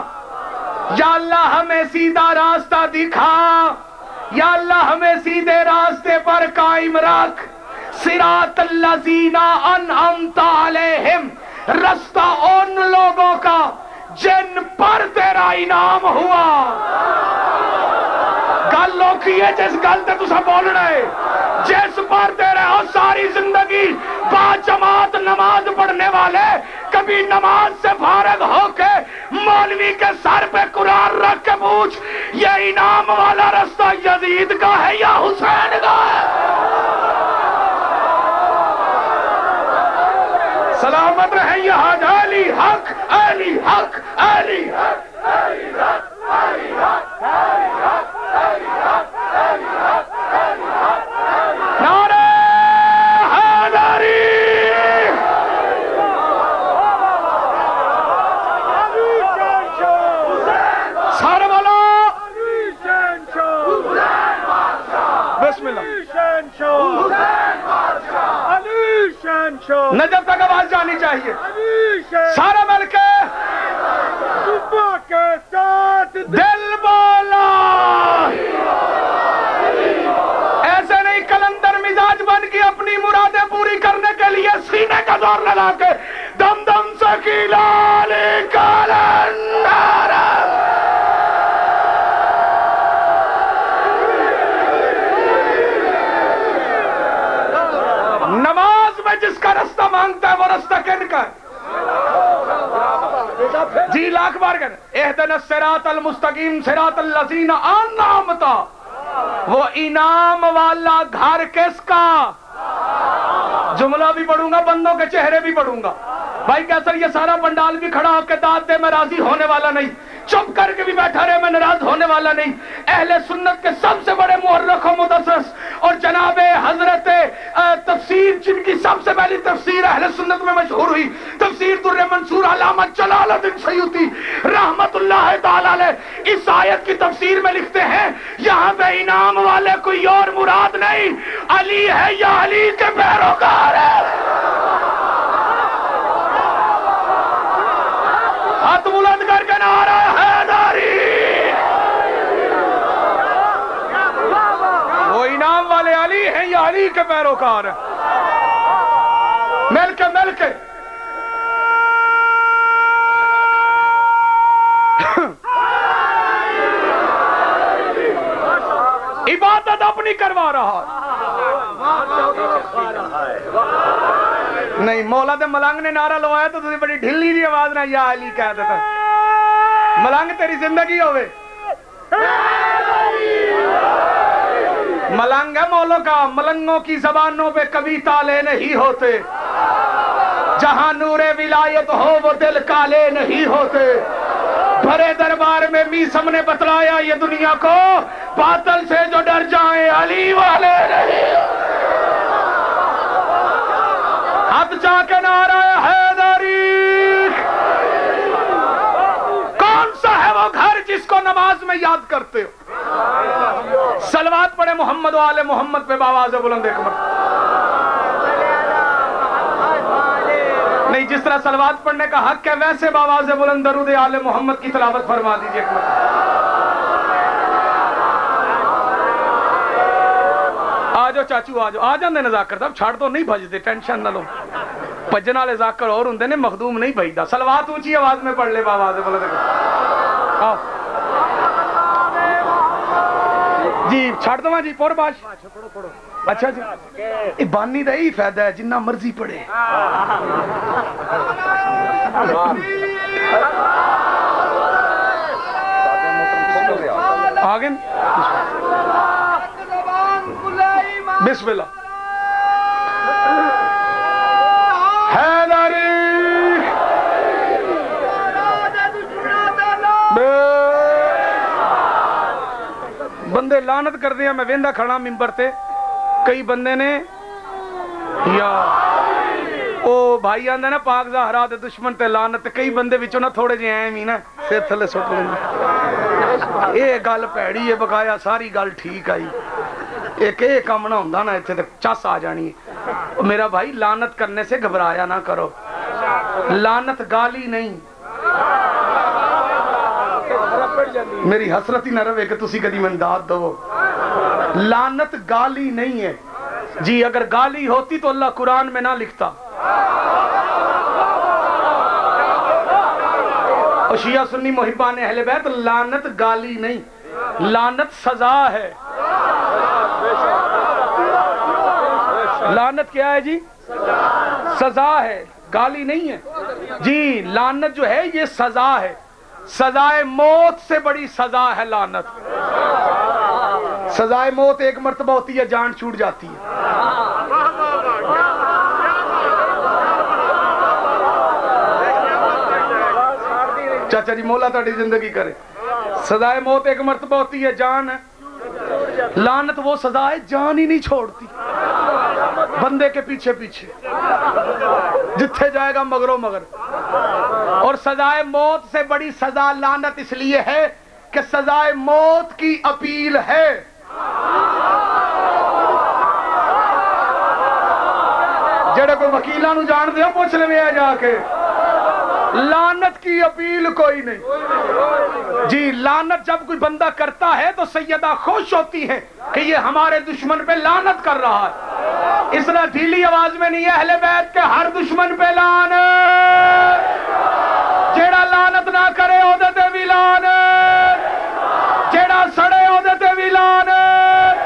یا اللہ ہمیں سیدھا راستہ دکھا، یا اللہ ہمیں سیدھے راستے پر قائم رکھ۔ صراط الذین انعمت علیہم، رستہ ان لوگوں کا جن پر تیرا انعام ہوا۔ گل لوکی ہے جس گل تے تسا بولنا ہے، جس پر تیرے اور ساری زندگی با جماعت نماز پڑھنے والے کبھی نماز سے فارغ ہو کے مولوی کے سر پہ قرآن رکھ کے پوچھ یہ انعام والا رستہ یزید کا ہے یا حسین کا ہے؟ سلامت رہے یہ حاج علی حق علی حق علی حق علی حق علی حق علی حق علی حق علی حق علی حق۔ نعرہ حیدری، سارے بولو بسم اللہ۔ نجف تک آواز جانی چاہیے، سارے مل کے دل بولا، ایسے نہیں کلندر مزاج بن کے اپنی مرادیں پوری کرنے کے لیے سینے کا زور لگا کے دم دم سکیلا علی کلندر۔ نماز میں جس کا رستہ مانگتا ہے وہ رستہ کن کا ہے؟ جی لاکھ بار کہنا اہدنا الصراط المستقیم صراط الذین انعمت، وہ انعام والا گھر کس کا؟ جملہ بھی پڑھوں گا، بندوں کے چہرے بھی پڑھوں گا۔ بھائی کیسر یہ سارا پنڈال بھی کھڑا ہو کے داد دے میں راضی ہونے والا نہیں، چپ کر کے بھی بیٹھا رہے میں ناراض ہونے والا نہیں۔ اہل سنت کے سب سے بڑے مورخ و مدرس اور جناب حضرت تفسیر، جن کی سب سے پہلی تفسیر اہل سنت میں مشہور ہوئی، تفسیر در منصور علامہ جلال الدین سیوطی رحمت اللہ تعالی علیہ، اس آیت کی تفسیر میں لکھتے ہیں یہاں پہ انعام والے کوئی اور مراد نہیں، علی ہے یا علی کے پیروکار ہے۔ ہاتھ بلند کر کے نعرہ حیدری، وہ انعام والے علی ہیں یا علی کے پیروکار ہیں؟ مل کے عبادت اپنی کروا رہا نہیں۔ مولا دے ملنگ نے نعرہ لوایا تو تھی بڑی ڈھلی دی آواز نہ یا علی کہہ دیتا، ملنگ تیری زندگی ہوئے، ملنگ ہے مولوں کا، ملنگوں کی زبانوں پہ کبھی تالے نہیں ہوتے۔ جہاں نور ولایت ہو وہ دل کالے نہیں ہوتے. بھرے دربار میں میسم نے بتلایا یہ دنیا کو باطل سے جو ڈر جائیں علی والے نہیں. اب جا کے نعرہ حیدری. کون سا ہے وہ گھر جس کو نماز میں یاد کرتے ہو؟ صلوات پڑھے محمد و آل محمد پہ باواز بلند ایک مرتبہ. نہیں، جس طرح صلوات پڑھنے کا حق ہے ویسے باواز بلند درود آل محمد کی تلاوت فرما دیجئے ایک مرتبہ. آجو چاچو آجو، آ جاندے نزاکر صاحب، چھاڑ تو نہیں بھجدے، ٹینشن نہ لو. بجن والے ذاکر اور ہوندے نے، مخدوم نہیں بھجدا. صلوات اونچی آواز میں پڑھ لے باواز بلند. آؤ جی چھاڑ دو جی پور باش. اچھا جی بانی دا یہی فائدہ ہے جنہ مرضی پڑھے. آگے بسم اللہ. حیدری بندے لعنت کر دیا. میں ویندا کھڑا ممبر تے، کئی بندے نے یا او بھائی آندے نا پاک زہرا دے دشمن تے لعنت، کئی بندے وچوں نا تھوڑے جے ایویں نا سر تھلے سٹ لیندے. اے گل پیڑی ہے، بقایا ساری گل ٹھیک آئی. ایک اے کام نہ ہوندا نا ایتھے تے چس آ جانی ہے. میرا بھائی لعنت کرنے سے گھبرایا نہ کرو. لعنت گالی نہیں. میری حسرت ہی نہ رہے کہ تسی کدی میں داد دو. لعنت گالی نہیں ہے جی. اگر گالی ہوتی تو اللہ قرآن میں نہ لکھتا. اور شیعہ سنی محبان اہل بیت، لعنت گالی نہیں، لعنت سزا ہے. لعنت کیا ہے جی؟ سزا ہے، گالی نہیں ہے جی. لعنت جو ہے یہ سزا ہے. سزائے موت سے بڑی سزا ہے لعنت. سزائے موت ایک مرتبہ ہوتی ہے، جان چھوٹ جاتی ہے. چاچا جی مولا تاڑی زندگی کرے. سزائے موت ایک مرتبہ ہوتی ہے، جان ہے. لعنت وہ سزا ہے جان ہی نہیں چھوڑتی، بندے کے پیچھے پیچھے جتھے جائے گا مگر و مگر. اور سزائے موت سے بڑی سزا لعنت اس لیے ہے کہ سزائے موت کی اپیل ہے. جڑے کوئی وکیلاں نو جان دے پوچھ لے جا کے، لعنت کی اپیل کوئی نہیں جی. لعنت جب کوئی بندہ کرتا ہے تو سیدہ خوش ہوتی ہے کہ یہ ہمارے دشمن پہ لعنت کر رہا ہے. اس طرح ڈھیلی آواز میں نہیں ہے اہل بیت کے ہر دشمن پہ لعنت. جیڑا لعنت نہ کرے او دے تے وی لعنت، جیڑا سڑے او دے تے وی لعنت.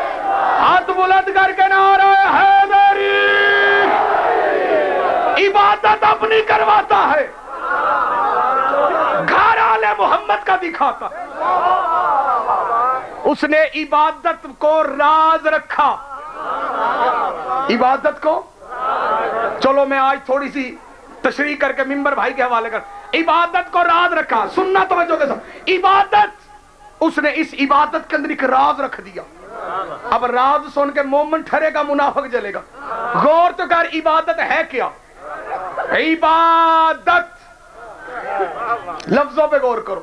ہاتھ بلند کر کے نعرہ حیدری. عبادت اپنی کرواتا ہے، گھر آل محمد کا دکھاتا. اس نے عبادت کو راز رکھا. عبادت کو چلو میں آج تھوڑی سی تشریح کر کے ممبر بھائی کے حوالے کر. عبادت کو راز رکھا. سننا توجہ کے ساتھ. عبادت اس نے اس عبادت کے اندر ایک راز رکھ دیا. اب راز سن کے مومن ٹھرے گا، منافق جلے گا. غور تو کر عبادت ہے کیا. عبادت لفظوں پہ غور کرو.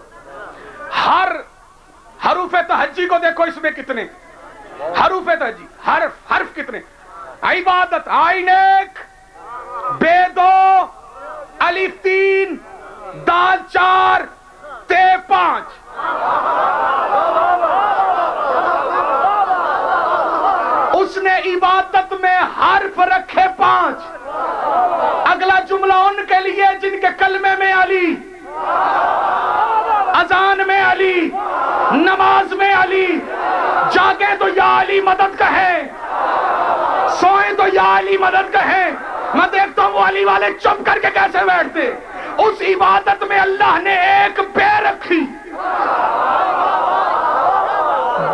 ہر حروف تہجی کو دیکھو، اس میں کتنے حروف تہجی، حرف کتنے. عبادت عین ایک، بے دو، الف تین، دال چار، تے پانچ. اس نے عبادت میں حرف رکھے 5. اگلا جملہ ان کے لیے جن کے کلمے میں علی، اذان میں علی، نماز میں علی. جاگے تو یا علی مدد کہیں، سوئیں تو یا علی مدد کہیں. میں دیکھتا ہوں وہ علی والے چپ کر کے کیسے بیٹھتے. اس عبادت میں اللہ نے ایک بے رکھی.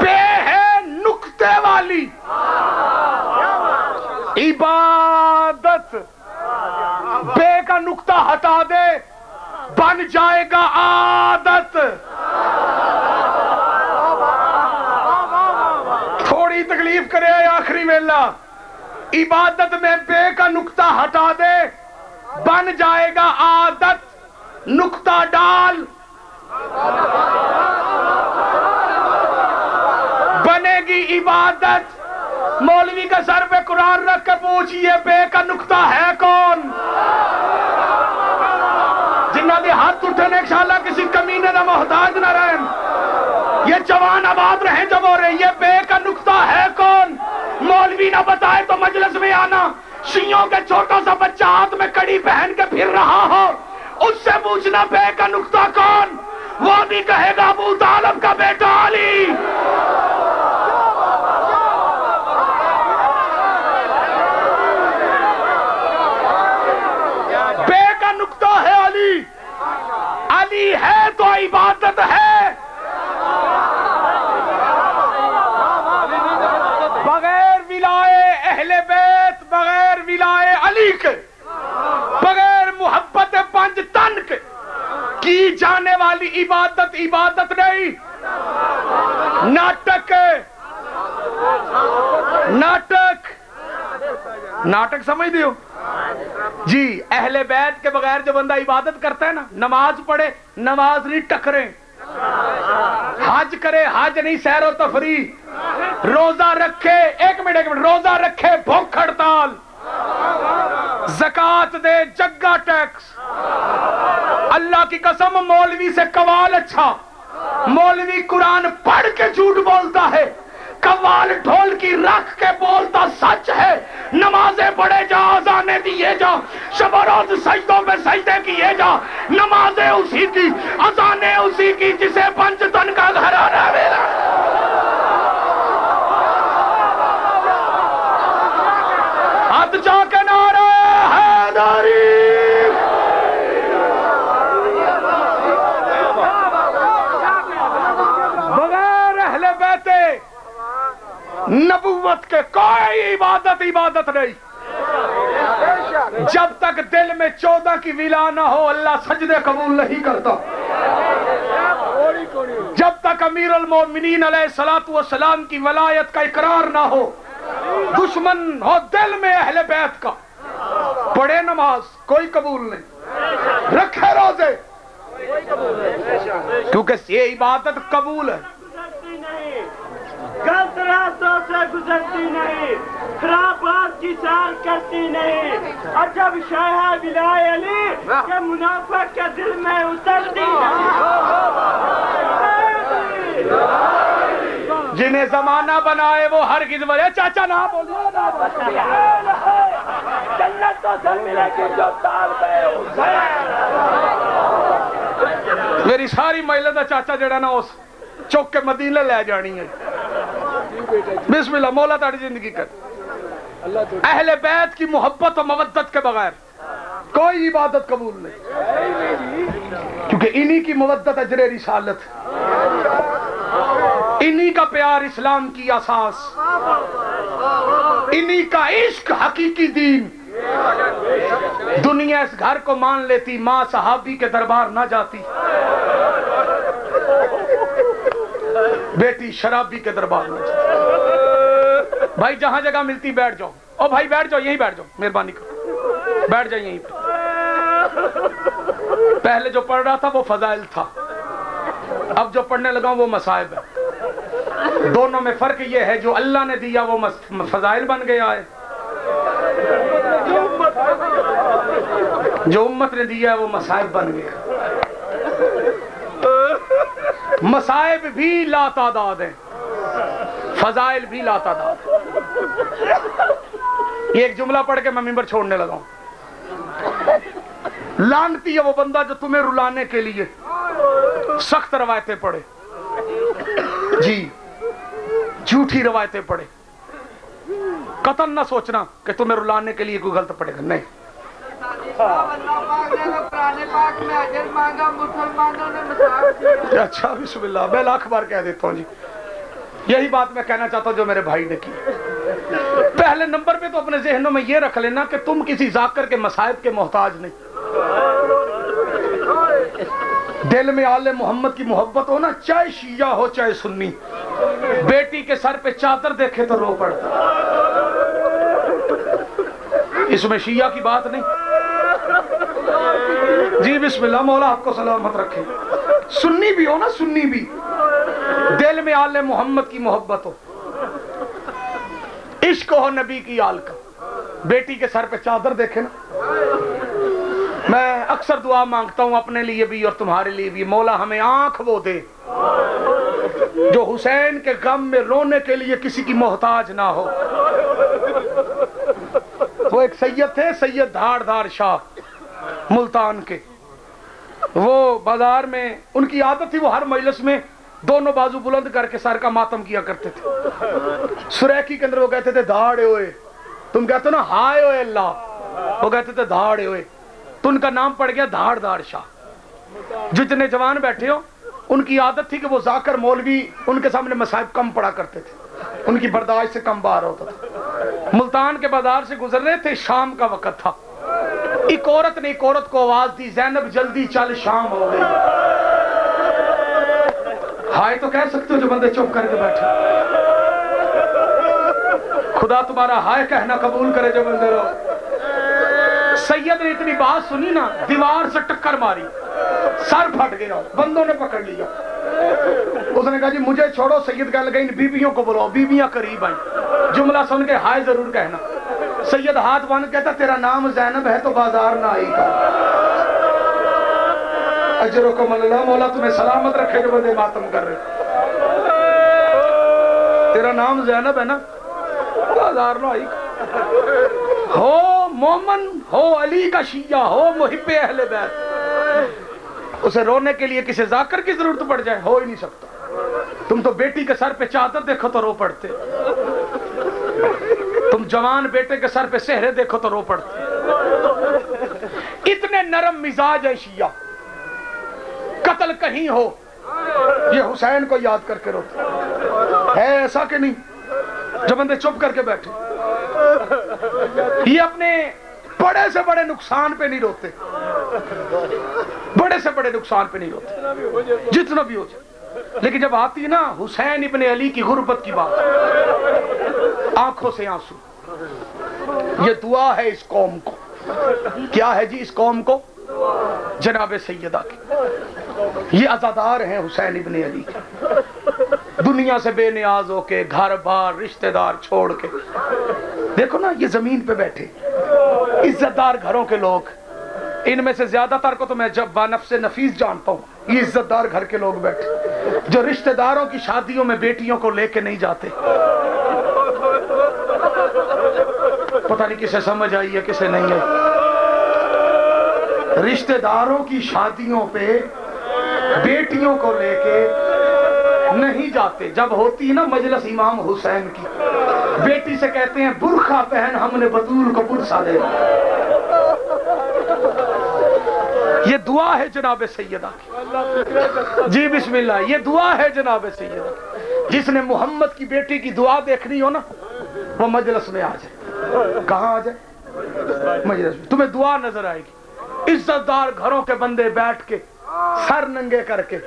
بے ہے نقطے والی. عبادت بے کا کا نقطہ ہٹا دے بن جائے گا عادت. تھوڑی تکلیف کرے آخری ویلا. عبادت میں بے کا نقطہ ہٹا دے بن جائے گا عادت. نقطہ ڈال بنے گی عبادت. مولوی کا سر پہ قرآن رکھ کے پوچھئے بے کا نقطہ ہے کون؟ جنہ دے ہاتھ اٹھنے انشاءاللہ کسی کمینے نہ محتاج نہ رہیں. یہ جوان آباد رہیں جب ہو رہے. یہ بے کا نقطہ ہے کون؟ مولوی نہ بتائے تو مجلس میں آنا. شیعوں کے چھوٹا سا بچہ ہاتھ میں کڑی پہن کے پھر رہا ہو, اس سے پوچھنا بے کا نقطہ کون؟ وہ بھی کہے گا ابو طالب کا بیٹا علی. بے کا نقطہ ہے علی. علی ہے تو عبادت ہے. بغیر ولائے اہل بیت, بغیر ولائے علی کے, بغیر محبت پنج تن کے کی جانے والی عبادت عبادت نہیں, ناٹک. ناٹک ناٹک سمجھ دیو جی. اہل بیت کے بغیر جو بندہ عبادت کرتا ہے نا, نماز پڑھے نماز نہیں ٹکرے, حج کرے حج نہیں سیر و تفریح, روزہ رکھے ایک منٹ روزہ رکھے بھوک ہڑتال, زکوٰۃ دے جگہ ٹیکس. اللہ کی قسم مولوی سے قوال اچھا. مولوی قرآن پڑھ کے جھوٹ بولتا ہے, قوال ڈھول کی رکھ کے بولتا سچ ہے. نمازیں پڑھے جا, اذانیں دیے جا, شب و روز سجدوں پہ سجدے کیے جا. نمازیں اسی کی, اذانیں اسی کی جسے پنج تن کا گھرانہ ملا. ہاتھ جا کے نعرہ حیدری. بغیر اہل بیت نبوت کے کوئی عبادت عبادت نہیں. جب تک دل میں 14 کی ولا نہ ہو اللہ سجدے قبول نہیں کرتا. جب تک امیر المومنین علیہ الصلوۃ والسلام کی ولایت کا اقرار نہ ہو, دشمن ہو دل میں اہل بیت کا, پڑھے نماز کوئی قبول نہیں, رکھے روزے کیونکہ یہ عبادت قبول ہے. غلط راستوں سے گزرتی نہیں, خراب بات کی سار کرتی نہیں, اور جب شاہ ولائے علی کے منافق کے دل میں اترتی نہیں. جنہیں زمانہ بنائے وہ ہرگز بولے چاچا نہ بولے. جنت تو سر ملے گی جو تال پہ میری ساری مہیلا دا چاچا جڑا نا اس چوک کے مدینے لے جانی ہے. بسم اللہ مولا تاڑی زندگی کر. اہل بیت کی محبت و مودت کے بغیر کوئی عبادت قبول نہیں, کیونکہ انہی کی مودت اجر رسالت, انہی کا پیار اسلام کی اساس, انہی کا عشق حقیقی دین. دنیا اس گھر کو مان لیتی, ماں صحابی کے دربار نہ جاتی, بیٹی شرابی کے دربار میں. بھائی جہاں جگہ ملتی بیٹھ جاؤ, او بھائی بیٹھ جاؤ, یہیں بیٹھ جاؤ, مہربانی کرو بیٹھ جاؤ یہیں پہ. پہلے جو پڑھ رہا تھا وہ فضائل تھا, اب جو پڑھنے لگا وہ مصائب ہے. دونوں میں فرق یہ ہے جو اللہ نے دیا وہ فضائل بن گیا ہے, جو امت نے دیا ہے وہ مصائب بن گیا. مصائب بھی لا تعداد ہیں, فضائل بھی لا تعداد. یہ ایک جملہ پڑھ کے میں منبر چھوڑنے لگا ہوں. لعنتی ہے وہ بندہ جو تمہیں رلانے کے لیے سخت روایتیں پڑھے, جی جھوٹی روایتیں پڑھے. قطعاً نہ سوچنا کہ تمہیں رلانے کے لیے کوئی غلط پڑے گا, نہیں. اچھا بسم اللہ, میں لاکھ بار کہہ دیتا ہوں جی. یہی بات میں کہنا چاہتا ہوں جو میرے بھائی نے کی. پہلے نمبر پہ تو اپنے ذہنوں میں یہ رکھ لینا کہ تم کسی ذاکر کے مصائب کے محتاج نہیں. دل میں آل محمد کی محبت ہو نا، چاہے شیعہ ہو چاہے سنی، بیٹی کے سر پہ چادر دیکھے تو رو پڑتا۔ اس میں شیعہ کی بات نہیں۔ جی بسم اللہ، مولا آپ کو سلامت رکھے۔ سنی بھی ہو نا، سنی بھی، دل میں آل محمد کی محبت ہو، عشق ہو نبی کی آل کا، بیٹی کے سر پہ چادر دیکھے نا۔ میں اکثر دعا مانگتا ہوں اپنے لیے بھی اور تمہارے لیے بھی، مولا ہمیں آنکھ وہ دے جو حسین کے غم میں رونے کے لیے کسی کی محتاج نہ ہو۔ وہ ایک سید تھے، سید دھاڑ دھار شاہ ملتان کے، وہ بازار میں ان کی عادت تھی، وہ ہر مجلس میں دونوں بازو بلند کر کے سر کا ماتم کیا کرتے تھے۔ سریکی کے اندر وہ کہتے تھے دھاڑے ہوئے، تم کہتے ہو نا ہائے ہوئے اللہ، وہ کہتے تھے دھاڑے ہوئے، تو ان کا نام پڑ گیا دھاڑ دھار شاہ۔ جتنے جوان بیٹھے ہو، ان کی عادت تھی کہ وہ ذاکر مولوی ان کے سامنے مصائب کم پڑا کرتے تھے، ان کی برداشت سے کم باہر ہوتا تھا۔ ملتان کے بازار سے گزر رہے تھے، شام کا وقت تھا، ایک عورت نے ایک عورت کو آواز دی، زینب جلدی چل شام ہو گئی۔ ہائے تو کہہ سکتے ہو جو بندے چپ کر کے بیٹھے، خدا تمہارا ہائے کہنا قبول کرے جو بندے رہو۔ سید نے اتنی بات سنی نا، دیوار سے ٹکر ماری، سر پھٹ گیا، بندوں نے پکڑ لیا۔ اس نے کہا جی مجھے چھوڑو، سید کہنے لگا ان بیویوں کو بلاؤ، بیویاں قریب آئیں، جملہ سن کے ہائے ضرور کہنا۔ سید ہاتھ باندھ کہتا تیرا نام زینب ہے تو بازار نہ آئی کر۔ اجرکم اللہ، مولا تمہیں سلامت رکھے جو بندے ماتم کر رہے، تیرا نام زینب ہے نا، بازار نہ آئی کر۔ ہو مومن، ہو علی کا شیعہ، ہو محب اہل بیت، اسے رونے کے لیے کسی ذاکر کی ضرورت پڑ جائے، ہو ہی نہیں سکتا۔ تم تو بیٹی کے سر پہ چادر دیکھو تو رو پڑتے، تم جوان بیٹے کے سر پہ سہرے دیکھو تو رو پڑتے۔ اتنے نرم مزاج ہے شیعہ، قتل کہیں ہو یہ حسین کو یاد کر کے روتے ہے، ایسا کہ نہیں جو بندے چپ کر کے بیٹھے؟ یہ اپنے بڑے سے بڑے نقصان پہ نہیں روتے، بڑے سے بڑے نقصان پہ نہیں روتے، جتنا بھی ہو جائے۔ لیکن جب آتی ہے نا حسین ابن علی کی غربت کی بات، آنکھوں سے آنسو۔ یہ دعا ہے اس قوم کو، کیا ہے جی اس قوم کو؟ جناب سیدہ کی، یہ عزادار ہیں حسین ابن علی کے، دنیا سے بے نیاز ہو کے، گھر بار رشتہ دار چھوڑ کے، دیکھو نا یہ زمین پہ بیٹھے عزت دار گھروں کے لوگ، ان میں سے زیادہ تر کو تو میں جب بانفس نفیس جانتا ہوں، یہ عزت دار گھر کے لوگ بیٹھے جو رشتہ داروں کی شادیوں میں بیٹیوں کو لے کے نہیں جاتے۔ پتہ نہیں کسے سمجھ آئی ہے کسے نہیں ہے۔ رشتہ داروں کی شادیوں پہ بیٹیوں کو لے کے نہیں جاتے، جب ہوتی نا مجلس امام حسین کی، بیٹی سے کہتے ہیں برقع پہن، ہم نے بطول کو برسا دے۔ یہ دعا ہے جناب سیدہ کی، جی بسم اللہ، یہ دعا ہے جناب سیدہ کی۔ جس نے محمد کی بیٹی کی دعا دیکھنی ہو نا، وہ مجلس میں آ جائے۔ کہاں آ جائے؟ مجلس میں، تمہیں دعا نظر آئے گی۔ عزت دار گھروں کے بندے بیٹھ کے سر ننگے کر کے،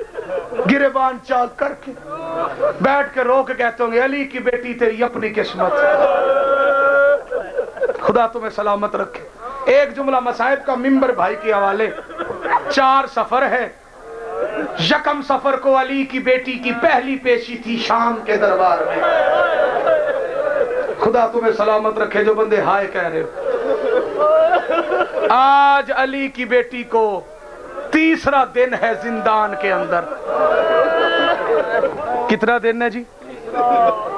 گریبان چاک کر کے بیٹھ کے رو کے کہتے ہوں گے علی کی بیٹی تیری اپنی قسمت، خدا تمہیں سلامت رکھے۔ ایک جملہ مصائب کا ممبر بھائی کے حوالے، 4 سفر ہے، یکم سفر کو علی کی بیٹی کی پہلی پیشی تھی شام کے دربار میں، خدا تمہیں سلامت رکھے جو بندے ہائے کہہ رہے ہو۔ آج علی کی بیٹی کو 3 دن ہے زندان کے اندر۔ کتنا دن ہے جی؟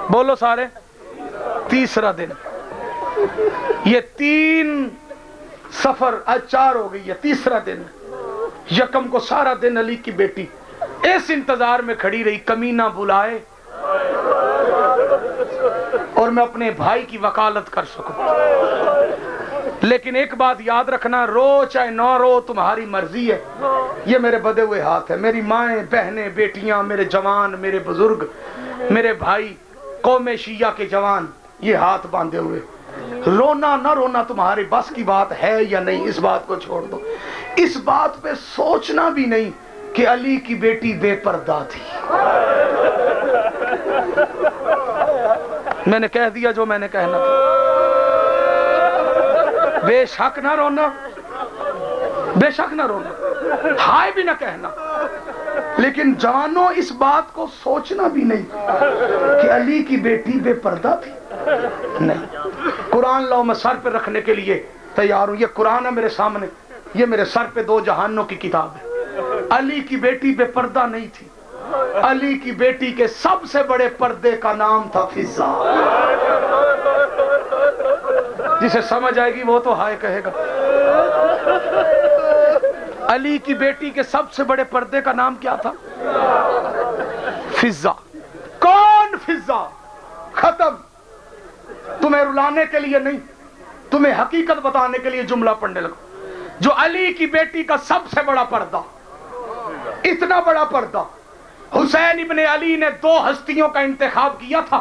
بولو سارے، 3 دن۔ یہ 3 سفر آج 4 ہو گئی ہے، 3 دن۔ یکم کو سارا دن علی کی بیٹی اس انتظار میں کھڑی رہی کمینہ بلائے اور میں اپنے بھائی کی وکالت کر سکوں۔ لیکن ایک بات یاد رکھنا، رو چاہے نہ رو تمہاری مرضی ہے، یہ میرے بدے ہوئے ہاتھ ہے۔ میری مائیں، بہنیں، بیٹیاں، میرے جوان، میرے بزرگ، میرے بھائی، قوم شیعہ کے جوان، یہ ہاتھ باندھے ہوئے رونا نہ رونا تمہارے بس کی بات ہے یا نہیں، اس بات کو چھوڑ دو. اس بات پہ سوچنا بھی نہیں کہ علی کی بیٹی بے پردہ تھی. میں نے کہہ دیا جو میں نے کہنا تھا. بے شک نہ رونا، بے شک نہ رونا، ہائے بھی نہ کہنا. لیکن جوانوں اس بات کو سوچنا بھی نہیں کہ علی کی بیٹی بے پردہ تھی. نہیں. قرآن لاؤ، میں سر پہ رکھنے کے لیے تیار ہوں. یہ قرآن ہے میرے سامنے، یہ میرے سر پہ دو جہانوں کی کتاب ہے. علی کی بیٹی بے پردہ نہیں تھی. علی کی بیٹی کے سب سے بڑے پردے کا نام تھا فضا. جسے سمجھ آئے گی وہ تو ہائے کہے گا. علی کی بیٹی کے سب سے بڑے پردے کا نام کیا تھا؟ فضا. کون فضا؟ ختم. تمہیں رلانے کے لیے نہیں، تمہیں حقیقت بتانے کے لیے جملہ پڑھنے لگا. جو علی کی بیٹی کا سب سے بڑا پردہ، اتنا بڑا پردہ. حسین ابن علی نے دو ہستیوں کا انتخاب کیا تھا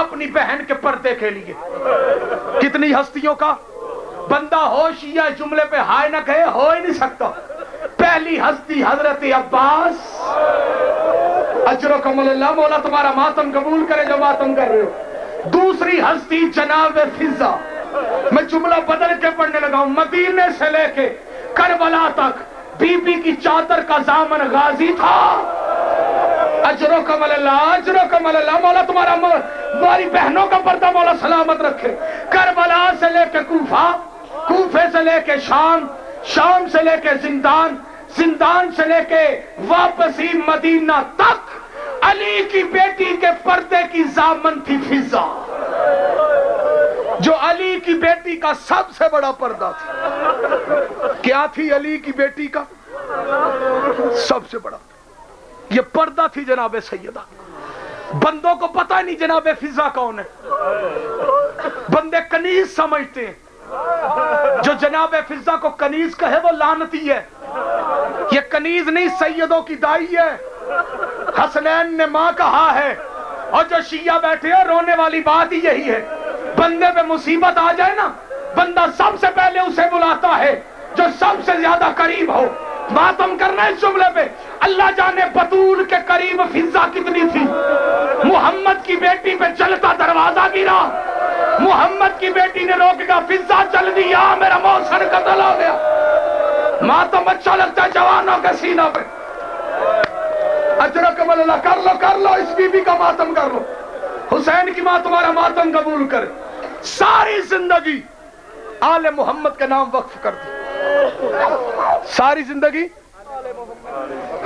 اپنی بہن کے پردے کے لیے. کتنی ہستیوں کا؟ بندہ ہوش یا جملے پہ ہائے نہ کہے ہو ہی نہیں سکتا. پہلی ہستی حضرت عباس، اجرکم اللہ، مولا تمہارا ماتم قبول کرے جو ماتم کر رہے ہو. دوسری ہستی جناب فضا. میں جملہ بدل کے پڑھنے لگا ہوں. مدینے سے لے کے کربلا تک بی بی کی چادر کا دامن غازی تھا. اجرکم اللہ، اجرکم اللہ، مولا تمہارا ہماری بہنوں کا پردہ مولا سلامت رکھے. کربلا سے لے کے کوفہ، کوفے سے لے کے شام، شام سے لے کے زندان، زندان سے لے کے واپسی مدینہ تک علی کی بیٹی کے پردے کی ضامن تھی فضا. جو علی کی بیٹی کا سب سے بڑا پردہ تھا. کیا تھی علی کی بیٹی کا سب سے بڑا؟ یہ پردہ تھی جناب سیدہ. بندوں کو پتہ نہیں جناب فضا کون ہے. بندے کنیز سمجھتے ہیں. جو جناب فضا کو کنیز کہے وہ لعنتی ہے. یہ کنیز نہیں، سیدوں کی دائی ہے. حسنین نے ماں کہا ہے. اور جو شیعہ بیٹھے ہیں رونے والی بات ہی یہی ہے. بندے پہ مصیبت آ جائے نا، بندہ سب سے پہلے اسے بلاتا ہے جو سب سے زیادہ قریب ہو. ماتم کرنا اس جملے پہ. اللہ جانے بطول کے قریب فضا کتنی تھی. محمد کی بیٹی پہ جلتا دروازہ گرا. محمد کی بیٹی نے روک کہا فضا چل دیا، میرا موسر قتل ہو گیا. ماتم اچھا لگتا ہے جوانوں کے سینہ پہ. اجرکم اللہ، کر لو کر لو، اس بی بی کا ماتم کر لو. حسین کی ماں تمہارا ماتم قبول کرے. ساری زندگی آل محمد کے نام وقف کر دی. ساری زندگی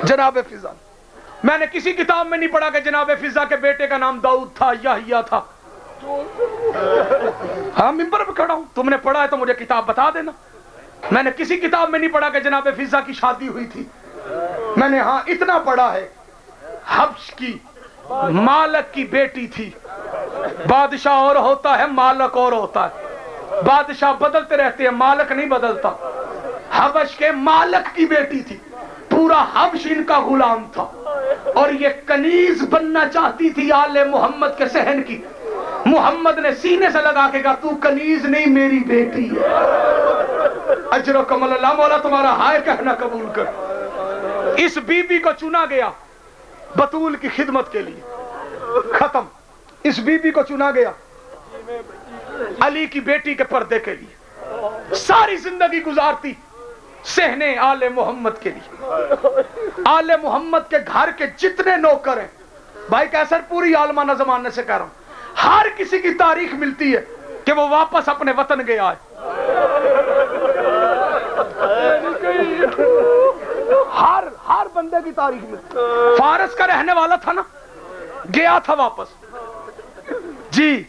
جناب فضا. میں نے کسی کتاب میں نہیں پڑھا کہ جناب فضا کے بیٹے کا نام داؤد تھا، یحییٰ تھا. ہاں ممبر پہ کھڑا ہوں، تم نے پڑھا ہے تو مجھے کتاب بتا دینا. میں نے کسی کتاب میں نہیں پڑھا کہ جناب فضا کی شادی ہوئی تھی. میں نے ہاں اتنا پڑھا ہے، حبش کی مالک کی بیٹی تھی. بادشاہ اور ہوتا ہے، مالک اور ہوتا ہے. بادشاہ بدلتے رہتے ہیں، مالک نہیں بدلتا. حبش کے مالک کی بیٹی تھی. پورا حبش ان کا غلام تھا. اور یہ کنیز بننا چاہتی تھی آل محمد کے صحن کی. محمد نے سینے سے لگا کے کہا تو کنیز نہیں، میری بیٹی ہے. اجرکم اللہ، مولا تمہارا ہائے کہنا قبول کر. اس بی بی کو چنا گیا بطول کی خدمت کے لیے. ختم. اس بی بی کو چنا گیا علی کی بیٹی کے پردے کے لیے. ساری زندگی گزارتی صحنے آل محمد کے لیے. آل محمد کے گھر کے جتنے نوکر ہیں، بھائی کیسر پوری عالمانہ زمانے سے کہہ رہا ہوں، ہر کسی کی تاریخ ملتی ہے کہ وہ واپس اپنے وطن گیا ہے. ہر بندے کی تاریخ ملتی. فارس کا رہنے والا تھا نا، گیا تھا واپس جی.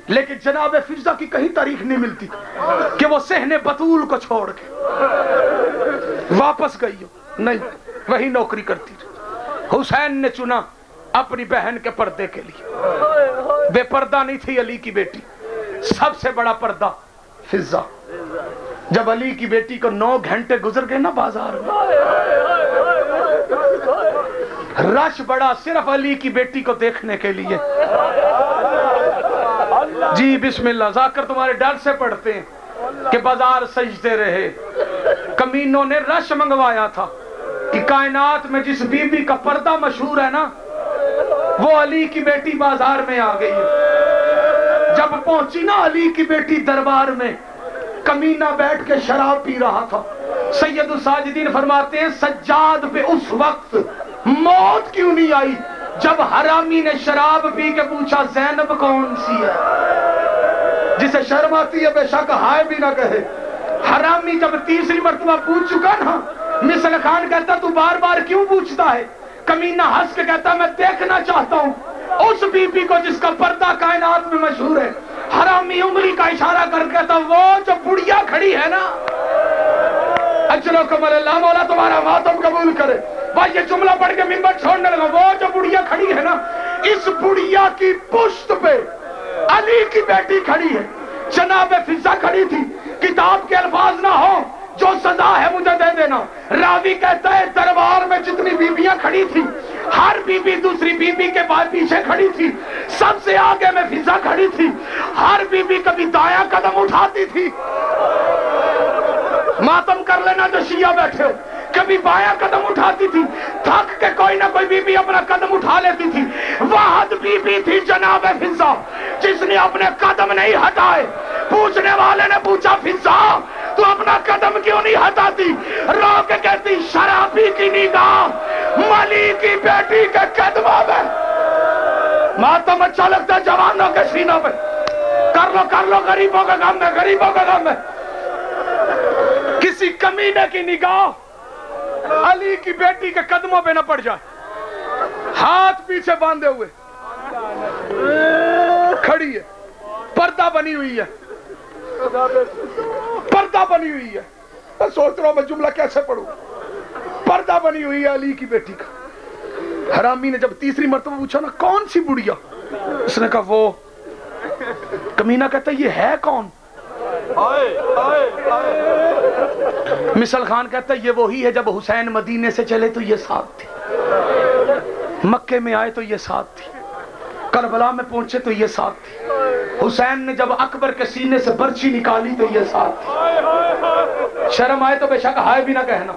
لیکن جناب فضا کی کہیں تاریخ نہیں ملتی کہ وہ صحن بطول کو چھوڑ کے واپس گئی ہو. نہیں، وہی نوکری کرتی رہی. حسین نے چنا اپنی بہن کے پردے کے لیے. بے پردہ نہیں تھی علی کی بیٹی. سب سے بڑا پردہ فضا. جب علی کی بیٹی کو 9 گھنٹے گزر گئے نا بازار میں، رش بڑا صرف علی کی بیٹی کو دیکھنے کے لیے. جی بسم اللہ ذاکر تمہارے ڈر سے پڑھتے ہیں کہ بازار سجتے رہے. کمینوں نے رش منگوایا تھا کہ کائنات میں جس بی بی کا پردہ مشہور ہے نا وہ علی کی بیٹی بازار میں آ گئی ہے. جب پہنچی نا علی کی بیٹی دربار میں کمینہ بیٹھ کے شراب پی رہا تھا. سید الساجدین فرماتے ہیں سجاد پہ اس وقت موت کیوں نہیں آئی جب حرامی نے شراب پی کے پوچھا زینب کون سی ہے. جسے شرم آتی ہے بے شک ہائے بھی نہ کہے. حرامی جب تیسری مرتبہ پوچھ چکا نا مثل خان کہتا تو بار بار کیوں پوچھتا ہے. کمینہ ہنس کے کہتا میں دیکھنا چاہتا ہوں اس بی بی کو جس کا پردہ کائنات میں مشہور ہے. حرامی انگلی کا اشارہ کر کے کہتا وہ جو بڑھیا کھڑی ہے نا اجرکم اللہ مولا تمہارا ماتم قبول کرے. بھائی یہ جملہ پڑھ کے منبر چھوڑنے لگا. وہ جو بڑھیا کھڑی ہے نا اس بڑھیا کی پشت پہ علی کی بیٹی کھڑی ہے. جناب فضا کھڑی تھی. کتاب کے الفاظ نہ ہو جو سزا ہے مجھے دے دینا. راوی کہتا ہے دربار میں جتنی بیویاں کھڑی تھی ہر بی بی دوسری بی بی کے بعد پیچھے کھڑی تھی. سب سے آگے میں فضا کھڑی تھی. ہر بی بی کبھی دایاں قدم اٹھاتی تھی. ماتم کر لینا جو شیعہ بیٹھے ہو. کبھی بایاں قدم اٹھاتی تھی. تھک کے کوئی نہ کوئی بی بی اپنا قدم اٹھا لیتی تھی. واحد بی بی تھی جناب فضا جس نے اپنے قدم نہیں ہٹائے. پوچھنے والے نے پوچھا فضا تو اپنا قدم کیوں نہیں ہٹاتی؟ رو کے کہتی شرابی کی نگاہ ملی کی بیٹی کے قدموں میں. ماتم اچھا لگتا ہے جوانوں کے سینوں پہ. کر لو غریبوں کا غم ہے. غریبوں کا غم ہے. کسی کمینے کی نگاہ علی کی بیٹی کے قدموں پہ نہ پڑ جائے. ہاتھ پیچھے باندھے ہوئے کھڑی ہے. پردہ بنی ہوئی ہے. پردہ بنی ہوئی ہے. میں سوچ رہا ہوں میں جملہ کیسے پڑھوں. پردہ بنی ہوئی ہے علی کی بیٹی کا. حرامی نے جب تیسری مرتبہ پوچھا نا کون سی بڑھیا اس نے کہا وہ. کمینہ کہتا یہ ہے کون؟ مثل خان کہتا ہے یہ وہی ہے جب حسین مدینے سے چلے تو یہ ساتھ تھی. مکے میں آئے تو یہ ساتھ تھی. کربلا میں پہنچے تو یہ ساتھ تھی. حسین نے جب اکبر کے سینے سے برچی نکالی تو یہ ساتھ تھی. شرم آئے تو بے شک ہائے بھی نہ کہنا.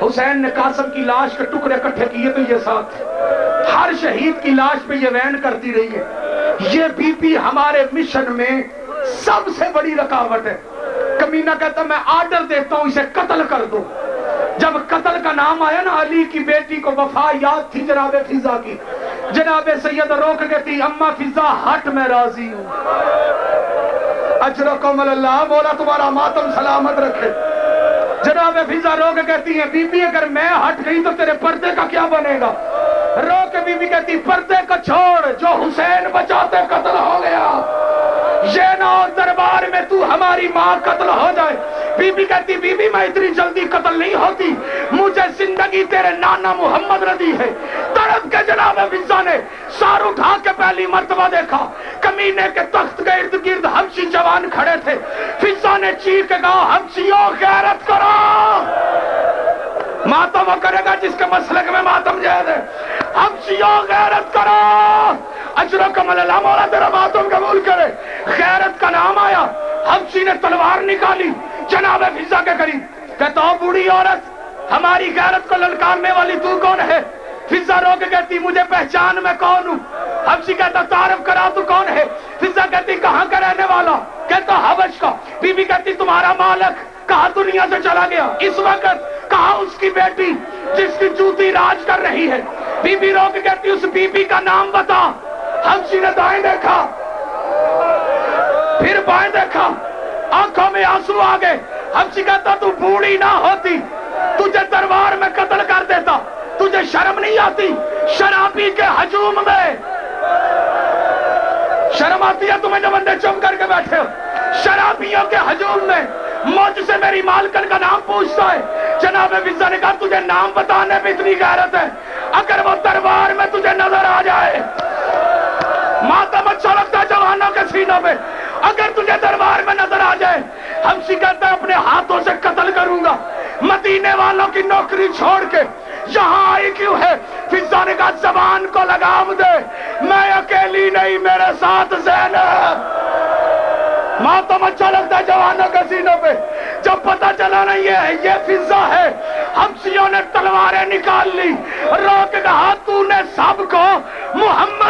حسین نے قاسم کی لاش کے ٹکڑے اکٹھے کیے تو یہ ساتھ تھی. ہر شہید کی لاش پہ یہ وین کرتی رہی ہے. یہ بی بی ہمارے مشن میں سب سے بڑی رکاوٹ ہے. کمینہ کہتا میں آرڈر دیتا ہوں اسے قتل کر دو. جب قتل کا نام آیا نا علی کی بیٹی کو وفا یاد تھی جناب فضا کی. جناب سید روک کہتی اما فضا ہٹ میں راضی ہوں. اجرکم اللہ مولا تمہارا ماتم سلامت رکھے. جناب فضا روک کہتی ہیں بی بی اگر میں ہٹ گئی تو تیرے پردے کا کیا بنے گا؟ رو کے بی بی کہتی پردے کو چھوڑ جو حسین بچاتے قتل ہو گیا. یہ نہ ہو دربار میں تو ہماری ماں قتل ہو جائے. بی بی کہتی بی بی میں اتنی جلدی قتل نہیں ہوتی. مجھے زندگی تیرے نانا محمد رضی ہے. تڑپ کے جناب فضا نے سار اٹھا کے پہلی مرتبہ دیکھا کمینے کے تخت کے ارد گرد حبشی جوان کھڑے تھے. فضا نے چیخ کے کہا حبشیوں غیرت کرو. ماتم وہ کرے گا جس کے مسلک میں ماتم جائز ہے. حبشیوں غیرت کرو. اجرکم اللہ مولا تیرا ماتم قبول کرے. غیرت کا نام آیا. حبشی نے تلوار نکالی جناب فضا کے قریب. کہتا ہوں بوڑھی عورت ہماری غیرت کو للکارنے والی تو کون ہے؟ فضا رو کے کہتی مجھے پہچان میں کون ہوں. حبشی کہتا تعارف کرا تو کون ہے؟ فضا کہتی کہاں کا رہنے والا؟ کہتا حبش کا. بی بی کہتی تمہارا مالک کہاں دنیا سے چلا گیا اس وقت؟ کہاں اس کی بیٹی جس کی جوتی راج کر رہی ہے؟ بی بی رو کے کہتی اس بی بی کا نام بتا. حبشی نے دائیں دیکھا پھر بائیں دیکھا آنکھوں میں آنسو آ گئے. حبشی کہتا تو بوڑھی نہ ہوتی تجھے دربار میں قتل کر دیتا. تجھے شرم نہیں آتی شرابی کے ہجوم میں؟ شرم آتی ہے تمہیں جو بندے چپ کر کے بیٹھے ہو؟ شرابیوں کے ہجوم میں مجھ سے میری مالکن کا نام پوچھتا ہے. جناب فضا نے کہا تجھے نام بتانے میں اتنی غیرت ہے اگر وہ دربار میں تجھے نظر آ جائے. ماتم اچھا لگتا ہے جوانوں کے سینوں پہ. اگر تجھے دربار میں نظر آ جائے. حبشی کہتا ہے اپنے ہاتھوں سے قتل کروں گا. مدینے والوں کی نوکری چھوڑ کے یہاں آئی کیوں ہے؟ فضا نے کہا زبان کو لگام دے. میں اکیلے اکیلی نہیں میرے ساتھ زینب. ماتم اچھا لگتا ہے جوانوں کے سینوں پہ جب پتہ چلا نا یہ فضا ہے. حبشیوں نے تلواریں نکال لی، روک کہا تو نے سب کو محمد